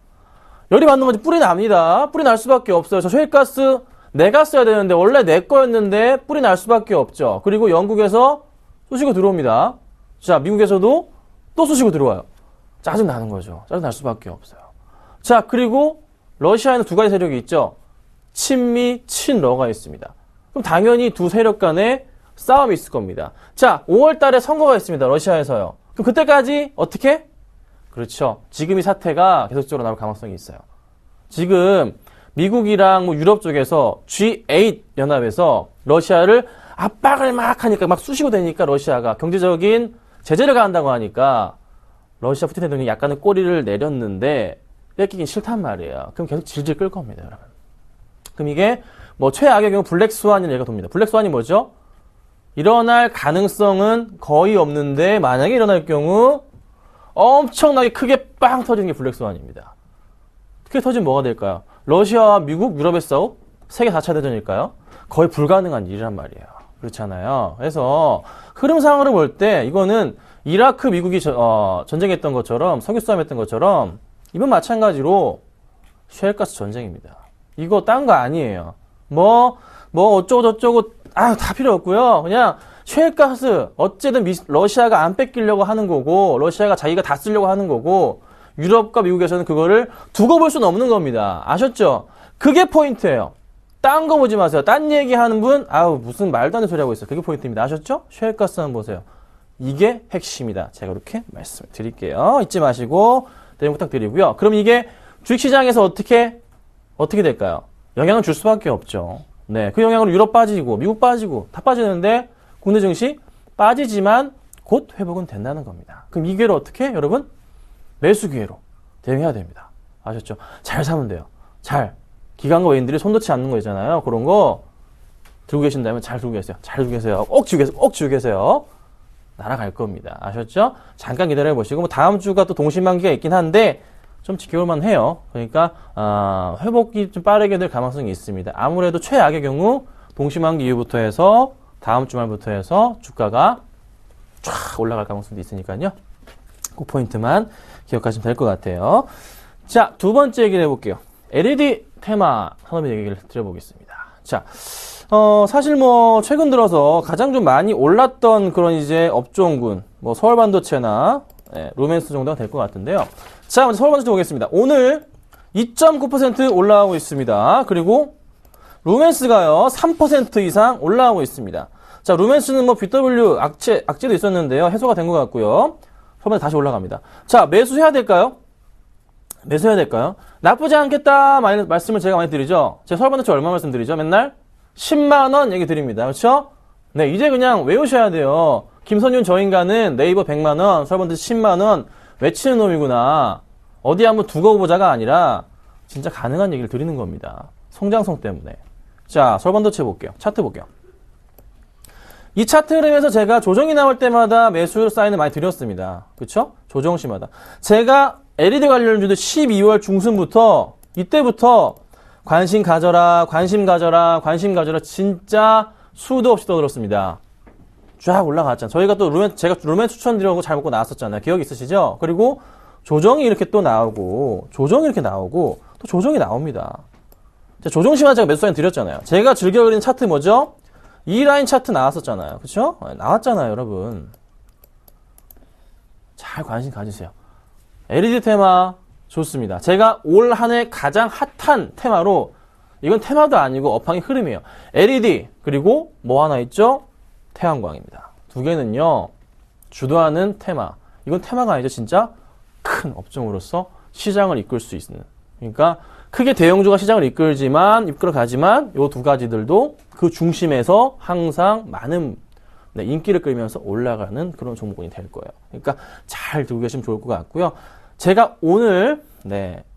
열이 받는 건지 뿔이 납니다. 뿔이 날 수밖에 없어요. 저 셰일가스 내가 써야 되는데 원래 내 거였는데 뿔이 날 수밖에 없죠. 그리고 영국에서 쏘시고 들어옵니다. 자, 미국에서도 또 쏘시고 들어와요. 짜증 나는 거죠. 짜증 날 수밖에 없어요. 자, 그리고 러시아에는 두 가지 세력이 있죠. 친미, 친러가 있습니다. 그럼 당연히 두 세력 간에 싸움이 있을 겁니다. 자, 5월 달에 선거가 있습니다. 러시아에서요. 그럼 그때까지 어떻게? 그렇죠. 지금 이 사태가 계속적으로 나올 가능성이 있어요. 지금 미국이랑 유럽 쪽에서 G8 연합에서 러시아를 압박을 막 하니까 막 쑤시고 되니까 러시아가 경제적인 제재를 가한다고 하니까 러시아 푸틴 대통령이 약간의 꼬리를 내렸는데 뺏기긴 싫단 말이에요. 그럼 계속 질질 끌 겁니다, 여러분. 그럼 이게 뭐 최악의 경우 블랙스완이라는 얘기가 돕니다. 블랙스완이 뭐죠? 일어날 가능성은 거의 없는데 만약에 일어날 경우 엄청나게 크게 빵 터지는 게 블랙스완입니다. 크게 터지면 뭐가 될까요? 러시아와 미국, 유럽의 싸움? 세계 4차 대전일까요? 거의 불가능한 일이란 말이에요. 그렇잖아요. 그래서 흐름상으로 볼 때 이거는 이라크 미국이 전쟁했던 것처럼 석유 싸움했던 것처럼 이번 마찬가지로 셰일가스 전쟁입니다. 이거 딴 거 아니에요. 뭐 어쩌고 저쩌고 다 필요 없고요. 그냥 셰일가스 어쨌든 러시아가 안 뺏기려고 하는 거고 러시아가 자기가 다 쓰려고 하는 거고 유럽과 미국에서는 그거를 두고 볼 수는 없는 겁니다. 아셨죠? 그게 포인트예요. 딴 거 보지 마세요. 딴 얘기하는 분 무슨 말도 안 되는 소리 하고 있어요. 그게 포인트입니다. 아셨죠? 셰일가스 한번 보세요. 이게 핵심이다. 제가 이렇게 말씀을 드릴게요. 잊지 마시고 대응 부탁드리고요. 그럼 이게 주식시장에서 어떻게 될까요? 영향을 줄 수밖에 없죠. 네, 그 영향으로 유럽 빠지고 미국 빠지고 다 빠지는데 국내 증시 빠지지만 곧 회복은 된다는 겁니다. 그럼 이 기회를 어떻게 여러분? 매수 기회로 대응해야 됩니다. 아셨죠? 잘 사면 돼요. 잘. 기관과 외인들이 손놓지 않는 거 있잖아요. 그런 거 들고 계신다면 잘 들고 계세요. 잘 들고 계세요. 꼭 쥐고 계세요. 날아갈 겁니다. 아셨죠? 잠깐 기다려 보시고 다음 주가 또 동시만기가 있긴 한데 좀 지켜볼만 해요. 그러니까 회복이 좀 빠르게 될 가능성이 있습니다. 아무래도 최악의 경우 동시만기 이후부터 해서 다음 주말부터 해서 주가가 쫙 올라갈 가능성도 있으니까요. 그 포인트만 기억하시면 될 것 같아요. 자, 두 번째 얘기를 해볼게요. LED 테마 산업의 얘기를 드려보겠습니다. 자, 사실 최근 들어서 가장 좀 많이 올랐던 그런 이제 업종군, 서울반도체나, 루멘스 정도가 될 것 같은데요. 자, 먼저 서울반도체 보겠습니다. 오늘 2.9% 올라가고 있습니다. 그리고 루멘스가요, 3% 이상 올라가고 있습니다. 자, 루멘스는 BW 악재도 있었는데요. 해소가 된 것 같고요. 서울반도체 다시 올라갑니다. 자, 매수해야 될까요? 매수해야 될까요? 나쁘지 않겠다 말씀을 제가 많이 드리죠. 제가 서울반도체 얼마 말씀드리죠? 맨날 10만원 얘기 드립니다. 그렇죠? 네, 이제 그냥 외우셔야 돼요. 김선윤 저 인간은 네이버 100만원, 서울반도체 10만원 외치는 놈이구나. 어디 한번 두고 보자가 아니라 진짜 가능한 얘기를 드리는 겁니다. 성장성 때문에. 자, 서울반도체 볼게요. 차트 볼게요. 이 차트 흐름에서 제가 조정이 나올 때마다 매수 사인을 많이 드렸습니다. 그쵸? 조정 시마다. 제가 LED 관련주도 12월 중순부터, 이때부터 관심 가져라, 관심 가져라, 관심 가져라, 진짜 수도 없이 떠들었습니다. 쫙 올라갔잖아요. 저희가 또 제가 루멘 추천드리고 잘 먹고 나왔었잖아요. 기억 있으시죠? 그리고 조정이 이렇게 또 나오고, 조정이 이렇게 나오고, 또 조정이 나옵니다. 조정 시마다 제가 매수 사인 드렸잖아요. 제가 즐겨 그리는 차트 뭐죠? 이 라인 차트 나왔었잖아요. 그쵸? 나왔잖아요, 여러분. 잘 관심 가지세요. LED 테마 좋습니다. 제가 올 한 해 가장 핫한 테마로, 이건 테마도 아니고 업황의 흐름이에요. LED, 그리고 뭐 하나 있죠? 태양광입니다. 두 개는요, 주도하는 테마. 이건 테마가 아니죠. 진짜 큰 업종으로서 시장을 이끌 수 있는. 그러니까 크게 대형주가 시장을 이끌어가지만 요 두 가지들도 그 중심에서 항상 많은 인기를 끌면서 올라가는 그런 종목군이 될 거예요. 그러니까 잘 두고 계시면 좋을 것 같고요. 제가 오늘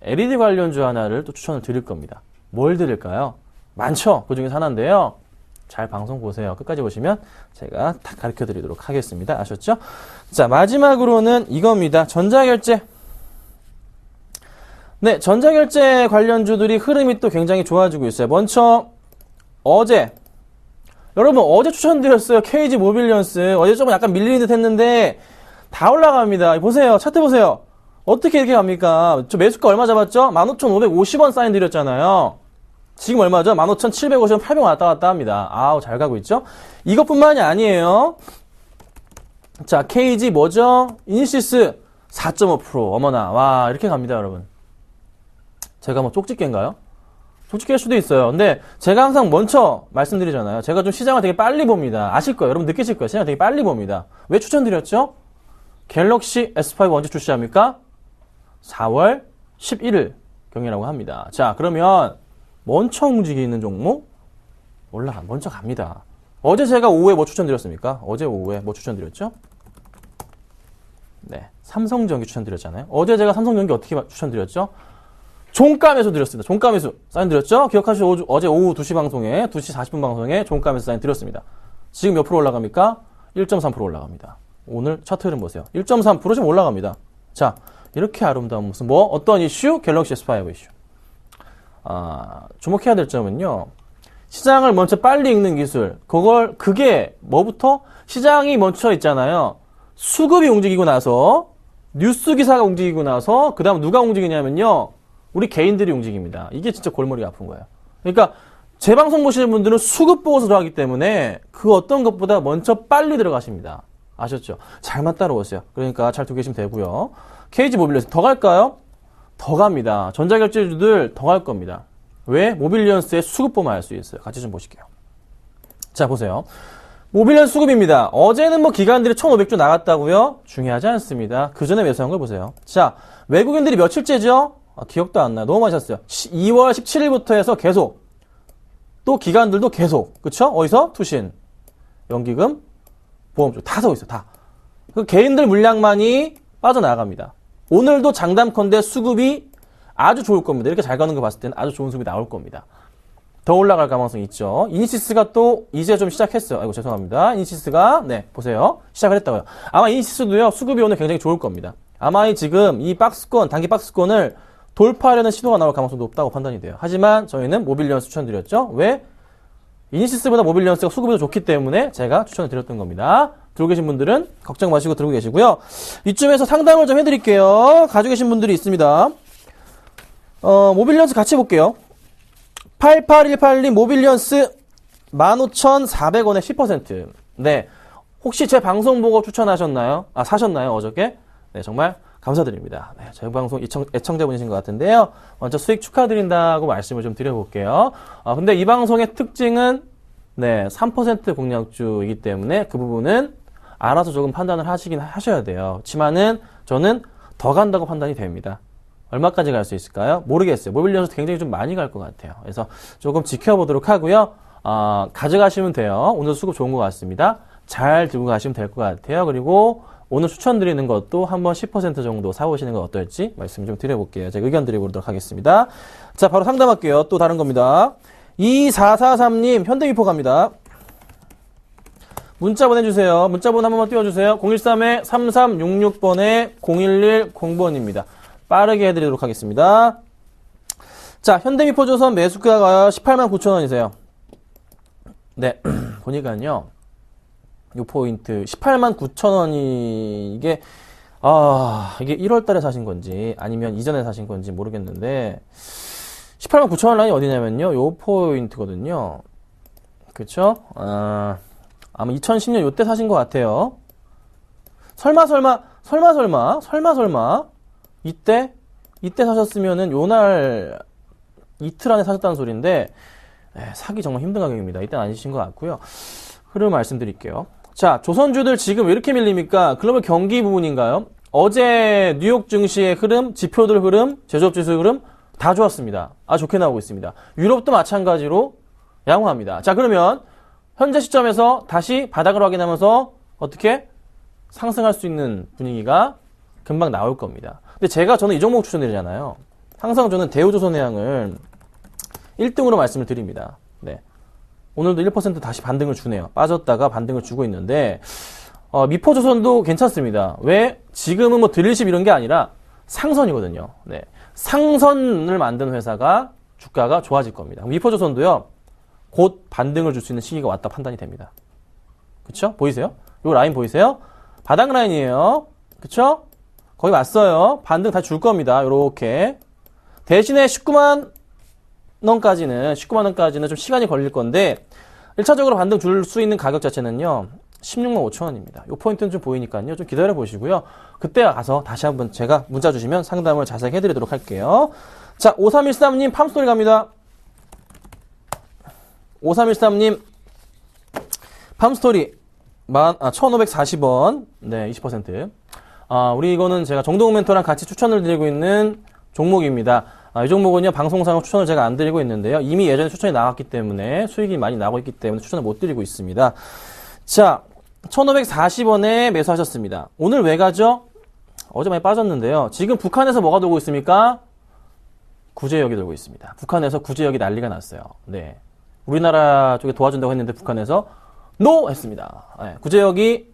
LED 관련주 하나를 또 추천을 드릴 겁니다. 뭘 드릴까요? 많죠. 그 중에서 하나인데요. 잘 방송 보세요. 끝까지 보시면 제가 다 가르쳐 드리도록 하겠습니다. 아셨죠? 자, 마지막으로는 이겁니다. 전자결제. 네, 전자결제 관련주들이 흐름이 또 굉장히 좋아지고 있어요. 먼저 어제 여러분 어제 추천드렸어요. KG 모빌리언스. 어제 조금 약간 밀리는 듯 했는데 다 올라갑니다. 보세요. 차트 보세요. 어떻게 이렇게 갑니까? 저 매수가 얼마 잡았죠? 15,550원 사인 드렸잖아요. 지금 얼마죠? 15,750원, 800원 왔다 갔다 합니다. 아우, 잘 가고 있죠? 이것뿐만이 아니에요. 자, KG 뭐죠? 이니시스 4.5%. 어머나. 와, 이렇게 갑니다, 여러분. 제가 뭐 쪽집게인가요? 쪽집게일 수도 있어요. 근데 제가 항상 먼저 말씀드리잖아요. 제가 좀 시장을 되게 빨리 봅니다. 아실 거예요. 여러분 느끼실 거예요. 시장을 되게 빨리 봅니다. 왜 추천드렸죠? 갤럭시 S5 언제 출시합니까? 4월 11일 경이라고 합니다. 자, 그러면 먼저 움직이는 종목 먼저 갑니다. 어제 제가 오후에 뭐 추천드렸습니까? 어제 오후에 뭐 추천드렸죠? 네, 삼성전기 추천드렸잖아요. 어제 제가 삼성전기 어떻게 추천드렸죠? 종가 매수 드렸습니다. 종가 매수 사인 드렸죠? 기억하시죠? 어제 오후 2시 방송에 2시 40분 방송에 종가 매수 사인 드렸습니다. 지금 몇 프로 올라갑니까? 1.3% 올라갑니다. 오늘 차트 흐름 보세요. 1.3% 지금 올라갑니다. 자, 이렇게 아름다운 모습. 어떤 이슈? 갤럭시 S5 이슈. 주목해야 될 점은요. 시장을 먼저 빨리 읽는 기술. 그게 뭐부터? 시장이 멈춰 있잖아요. 수급이 움직이고 나서, 뉴스 기사가 움직이고 나서, 그 다음 누가 움직이냐면요. 우리 개인들이 움직입니다. 이게 진짜 골머리가 아픈 거예요. 그러니까, 제 방송 보시는 분들은 수급 보고서 들어가기 때문에 그 어떤 것보다 먼저 빨리 들어가십니다. 아셨죠? 잘만 따라오세요. 그러니까 잘 두고 계시면 되고요. KG 모빌리언스 더 갈까요? 더 갑니다. 전자결제주들 더 갈 겁니다. 왜? 모빌리언스의 수급 보면 알 수 있어요. 같이 좀 보실게요. 자, 보세요. 모빌리언스 수급입니다. 어제는 뭐 기관들이 1,500주 나갔다고요? 중요하지 않습니다. 그 전에 매수한 걸 보세요. 자, 외국인들이 며칠째죠? 기억도 안 나요. 너무 많이 샀어요. 2월 17일부터 해서 계속. 또 기관들도 계속. 그쵸? 어디서? 투신, 연기금, 보험주 다 사고 있어요. 다. 그 개인들 물량만이 빠져나갑니다. 오늘도 장담컨대 수급이 아주 좋을 겁니다. 이렇게 잘 가는 거 봤을 때는 아주 좋은 수급이 나올 겁니다. 더 올라갈 가능성이 있죠. 이니시스가 또 이제 좀 시작했어요. 아이고 죄송합니다. 이니시스가 보세요. 시작을 했다고요. 아마 이니시스도요. 수급이 오늘 굉장히 좋을 겁니다. 아마 지금 이 박스권, 단기 박스권을 돌파하려는 시도가 나올 가능성이 높다고 판단이 돼요. 하지만 저희는 모빌리언스 추천드렸죠. 왜? 이니시스보다 모빌리언스가 수급이 더 좋기 때문에 제가 추천을 드렸던 겁니다. 들고 계신 분들은 걱정 마시고 들고 계시고요. 이쯤에서 상담을 좀 해드릴게요. 가지고 계신 분들이 있습니다. 모빌리언스 같이 볼게요. 8818님 모빌리언스 15,400원에 10%. 네. 혹시 제 방송 보고 추천하셨나요? 사셨나요? 어저께? 네, 정말 감사드립니다. 네, 제 방송 애청자분이신 것 같은데요. 먼저 수익 축하드린다고 말씀을 좀 드려볼게요. 근데 이 방송의 특징은, 네, 3% 공략주이기 때문에 그 부분은 알아서 조금 판단을 하셔야 돼요. 그렇지만은 저는 더 간다고 판단이 됩니다. 얼마까지 갈 수 있을까요? 모르겠어요. 모빌리언스 굉장히 좀 많이 갈 것 같아요. 그래서 조금 지켜보도록 하고요. 가져가시면 돼요. 오늘 수급 좋은 것 같습니다. 잘 들고 가시면 될 것 같아요. 그리고 오늘 추천드리는 것도 한번 10% 정도 사보시는 건 어떨지 말씀 좀 드려볼게요. 제가 의견 드려보도록 하겠습니다. 자, 바로 상담할게요. 또 다른 겁니다. 2443님 현대미포 갑니다. 문자 보내주세요. 문자번호 한 번만 띄워주세요. 013-3366번에 0110번입니다. 빠르게 해드리도록 하겠습니다. 자, 현대미포조선 매수가가 189,000원이세요. 네, 보니까요. 요 포인트 189,000원이 이게 1월 달에 사신 건지 아니면 이전에 사신 건지 모르겠는데 189,000원 라인이 어디냐면요. 요 포인트거든요. 그쵸? 아마 2010년 요때 사신 것 같아요. 설마 이때 사셨으면은 요날 이틀 안에 사셨다는 소리인데 사기 정말 힘든 가격입니다. 이때는 아니신 것 같고요. 흐름 말씀드릴게요. 자, 조선주들 지금 왜 이렇게 밀립니까? 글로벌 경기 부분인가요? 어제 뉴욕 증시의 흐름, 지표들 흐름, 제조업지수 흐름 다 좋았습니다. 좋게 나오고 있습니다. 유럽도 마찬가지로 양호합니다. 자, 그러면 현재 시점에서 다시 바닥을 확인하면서 어떻게 상승할 수 있는 분위기가 금방 나올 겁니다. 근데 저는 이 종목 추천드리잖아요. 항상 저는 대우조선해양을 1등으로 말씀을 드립니다. 네. 오늘도 1% 다시 반등을 주네요. 빠졌다가 반등을 주고 있는데, 미포조선도 괜찮습니다. 왜? 지금은 뭐 드릴십 이런 게 아니라 상선이거든요. 네. 상선을 만든 회사가 주가가 좋아질 겁니다. 미포조선도요, 곧 반등을 줄 수 있는 시기가 왔다 판단이 됩니다. 그쵸? 보이세요? 요 라인 보이세요? 바닥 라인이에요. 그쵸? 거의 왔어요. 반등 다 줄 겁니다. 요렇게. 대신에 19만 원까지는 좀 시간이 걸릴 건데 1차적으로 반등 줄 수 있는 가격 자체는요 16만 5천 원입니다. 요 포인트는 좀 보이니까요 좀 기다려 보시고요. 그때 가서 다시 한번 제가 문자 주시면 상담을 자세히 해드리도록 할게요. 자, 5313님 팜스토리 갑니다. 5313님 팜스토리 1540원 네 20% 우리 이거는 제가 정동욱 멘토랑 같이 추천을 드리고 있는 종목입니다. 이 종목은요, 방송상으로 추천을 제가 안 드리고 있는데요. 이미 예전에 추천이 나왔기 때문에, 수익이 많이 나고 있기 때문에 추천을 못 드리고 있습니다. 자, 1540원에 매수하셨습니다. 오늘 왜 가죠? 어제 많이 빠졌는데요. 지금 북한에서 뭐가 돌고 있습니까? 구제역이 돌고 있습니다. 북한에서 구제역이 난리가 났어요. 네. 우리나라 쪽에 도와준다고 했는데 북한에서 NO! 했습니다. 네. 구제역이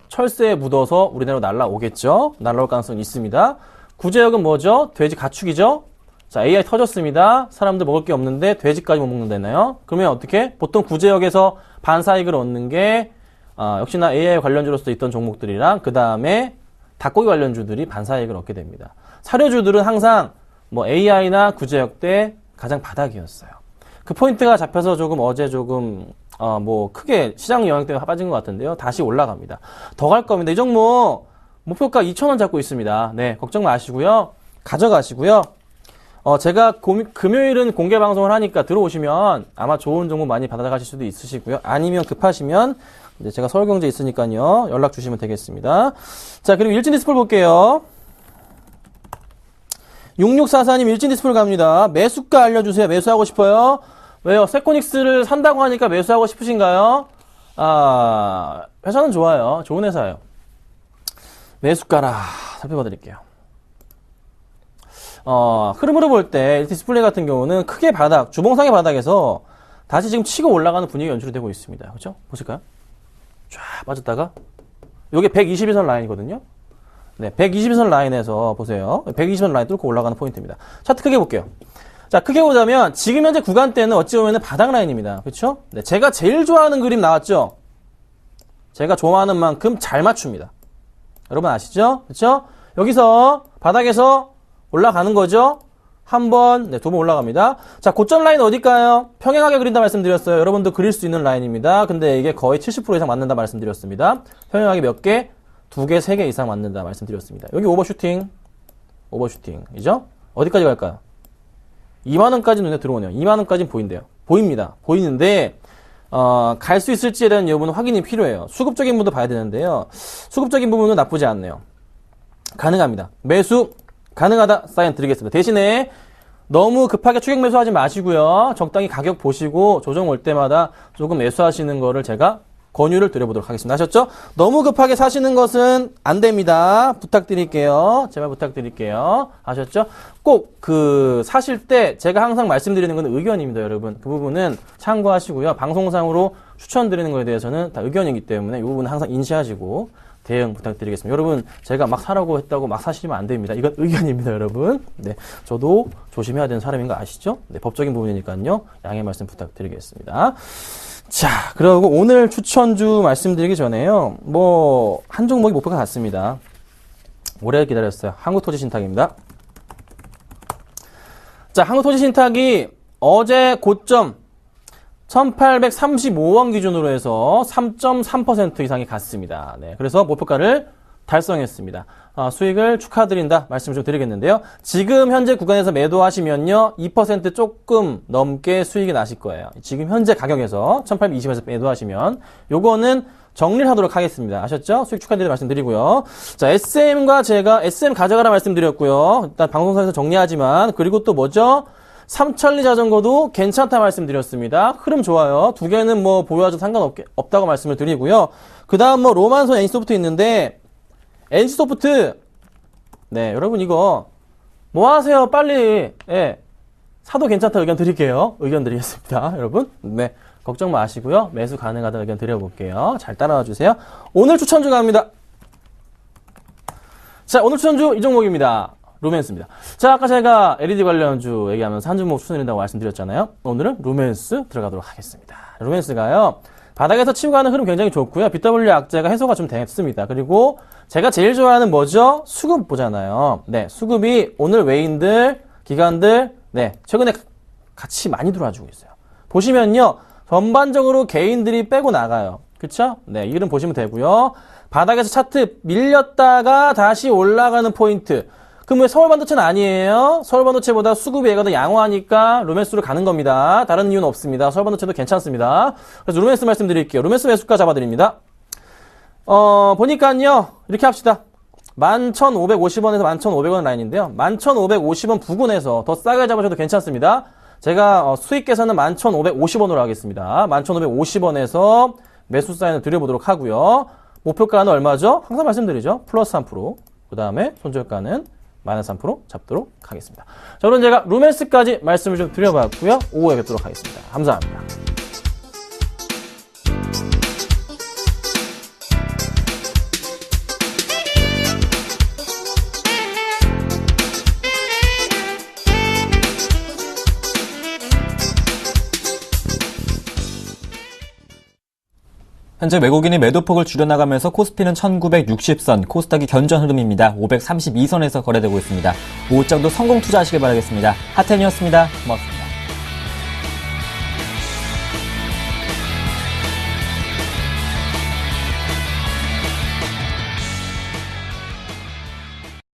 철새에 묻어서 우리나라로 날라오겠죠? 날라올 가능성이 있습니다. 구제역은 뭐죠? 돼지 가축이죠? 자, AI 터졌습니다. 사람들 먹을 게 없는데 돼지까지 못 먹는다나요? 그러면 어떻게? 보통 구제역에서 반사익을 얻는 게 역시나 AI 관련주로서 있던 종목들이랑 그 다음에 닭고기 관련주들이 반사익을 얻게 됩니다. 사료주들은 항상 뭐 AI나 구제역 때 가장 바닥이었어요. 그 포인트가 잡혀서 어제 크게 시장 영향 때문에 빠진 것 같은데요. 다시 올라갑니다. 더 갈 겁니다. 이 종목 목표가 2,000원 잡고 있습니다. 네, 걱정 마시고요. 가져가시고요. 제가 금요일은 공개 방송을 하니까 들어오시면 아마 좋은 정보 많이 받아가실 수도 있으시고요. 아니면 급하시면 이제 제가 서울경제 있으니까요. 연락 주시면 되겠습니다. 자, 그리고 일진디스플 볼게요. 6644님 일진디스플 갑니다. 매수가 알려주세요. 매수하고 싶어요. 왜요? 세코닉스를 산다고 하니까 매수하고 싶으신가요? 회사는 좋아요. 좋은 회사예요. 매수가라 살펴봐 드릴게요. 흐름으로 볼 때 디스플레이 같은 경우는 크게 주봉상의 바닥에서 다시 지금 치고 올라가는 분위기가 연출이 되고 있습니다. 그렇죠? 보실까요? 쫙 빠졌다가 요게 121선 라인이거든요. 네, 121선 라인에서 보세요. 120선 라인 뚫고 올라가는 포인트입니다. 차트 크게 볼게요. 자, 크게 보자면 지금 현재 구간대는 어찌 보면 바닥 라인입니다. 그렇죠? 네, 제가 제일 좋아하는 그림 나왔죠? 제가 좋아하는 만큼 잘 맞춥니다. 여러분 아시죠? 그렇죠? 여기서 바닥에서 올라가는 거죠? 한번, 네, 두 번 올라갑니다. 자, 고점 라인 어딜까요? 평행하게 그린다 말씀드렸어요. 여러분도 그릴 수 있는 라인입니다. 근데 이게 거의 70% 이상 맞는다 말씀드렸습니다. 평행하게 몇 개? 2개, 3개 이상 맞는다 말씀드렸습니다. 여기 오버슈팅이죠? 어디까지 갈까요? 2만원까지 눈에 들어오네요. 2만원까지는 보인대요. 보입니다. 보이는데, 갈 수 있을지에 대한 여부는 확인이 필요해요. 수급적인 부분도 봐야 되는데요. 수급적인 부분은 나쁘지 않네요. 가능합니다. 매수 가능하다 사인 드리겠습니다. 대신에 너무 급하게 추격 매수하지 마시고요. 적당히 가격 보시고 조정 올 때마다 조금 매수하시는 거를 제가 권유를 드려보도록 하겠습니다. 아셨죠? 너무 급하게 사시는 것은 안 됩니다. 부탁드릴게요. 제발 부탁드릴게요. 아셨죠? 꼭 사실 때 제가 항상 말씀드리는 건 의견입니다, 여러분. 그 부분은 참고하시고요. 방송상으로 추천드리는 거에 대해서는 다 의견이기 때문에 이 부분은 항상 인지하시고 대응 부탁드리겠습니다. 여러분, 제가 막 사라고 했다고 막 사시면 안 됩니다. 이건 의견입니다, 여러분. 네. 저도 조심해야 되는 사람인 거 아시죠? 네. 법적인 부분이니까요. 양해 말씀 부탁드리겠습니다. 자, 그리고 오늘 추천주 말씀드리기 전에요. 한 종목이 목표가 같습니다. 오래 기다렸어요. 한국토지신탁입니다. 자, 한국토지신탁이 어제 고점 1835원 기준으로 해서 3.3% 이상이 갔습니다. 네, 그래서 목표가를 달성했습니다. 수익을 축하드린다 말씀 좀 드리겠는데요. 지금 현재 구간에서 매도하시면요, 2% 조금 넘게 수익이 나실 거예요. 지금 현재 가격에서 1820에서 매도하시면 요거는 정리를 하도록 하겠습니다. 아셨죠? 수익 축하드린다 말씀드리고요. 자, SM과 제가 SM 가져가라 말씀드렸고요. 일단 방송사에서 정리하지만, 그리고 또 뭐죠? 삼천리 자전거도 괜찮다 말씀드렸습니다. 흐름 좋아요. 두 개는 보유하셔도 상관없다고 말씀을 드리고요. 그 다음 로만손 NC소프트 있는데, NC소프트, 네, 여러분 이거, 하세요? 빨리, 예, 사도 괜찮다 의견 드릴게요. 의견 드리겠습니다. 여러분. 네, 걱정 마시고요. 매수 가능하다 의견 드려볼게요. 잘 따라와 주세요. 오늘 추천주 갑니다. 자, 오늘 추천주 이 종목입니다. 루멘스입니다. 자, 아까 제가 LED 관련주 얘기하면서 한 종목 추천드린다고 말씀드렸잖아요. 오늘은 루멘스 들어가도록 하겠습니다. 루멘스가요, 바닥에서 치고 가는 흐름 굉장히 좋고요. BW 악재가 해소가 좀 됐습니다. 그리고 제가 제일 좋아하는 뭐죠? 수급 보잖아요. 네, 수급이 오늘 외인들, 기관들, 네, 최근에 같이 많이 들어와주고 있어요. 보시면요, 전반적으로 개인들이 빼고 나가요. 그쵸? 네, 이 흐름 보시면 되고요. 바닥에서 차트 밀렸다가 다시 올라가는 포인트. 그럼 왜 서울반도체는 아니에요? 서울반도체보다 수급이 얘가 더 양호하니까 루멘스로 가는 겁니다. 다른 이유는 없습니다. 서울반도체도 괜찮습니다. 그래서 루멘스 말씀드릴게요. 루멘스 매수가 잡아드립니다. 보니까요, 이렇게 합시다. 11,550원에서 11,500원 라인인데요. 11,550원 부근에서 더 싸게 잡으셔도 괜찮습니다. 제가 수익 계산은 11,550원으로 하겠습니다. 11,550원에서 매수 사인을 드려보도록 하고요. 목표가는 얼마죠? 항상 말씀드리죠. 플러스 3%. 그 다음에 손절가는 마이너스 3% 잡도록 하겠습니다. 자, 오늘 제가 루멘스까지 말씀을 좀 드려봤고요. 오후에 뵙도록 하겠습니다. 감사합니다. 현재 외국인이 매도폭을 줄여나가면서 코스피는 1960선, 코스닥이 견전 흐름입니다. 532선에서 거래되고 있습니다. 오후장도 성공 투자하시길 바라겠습니다. 하텐이었습니다. 고맙습니다.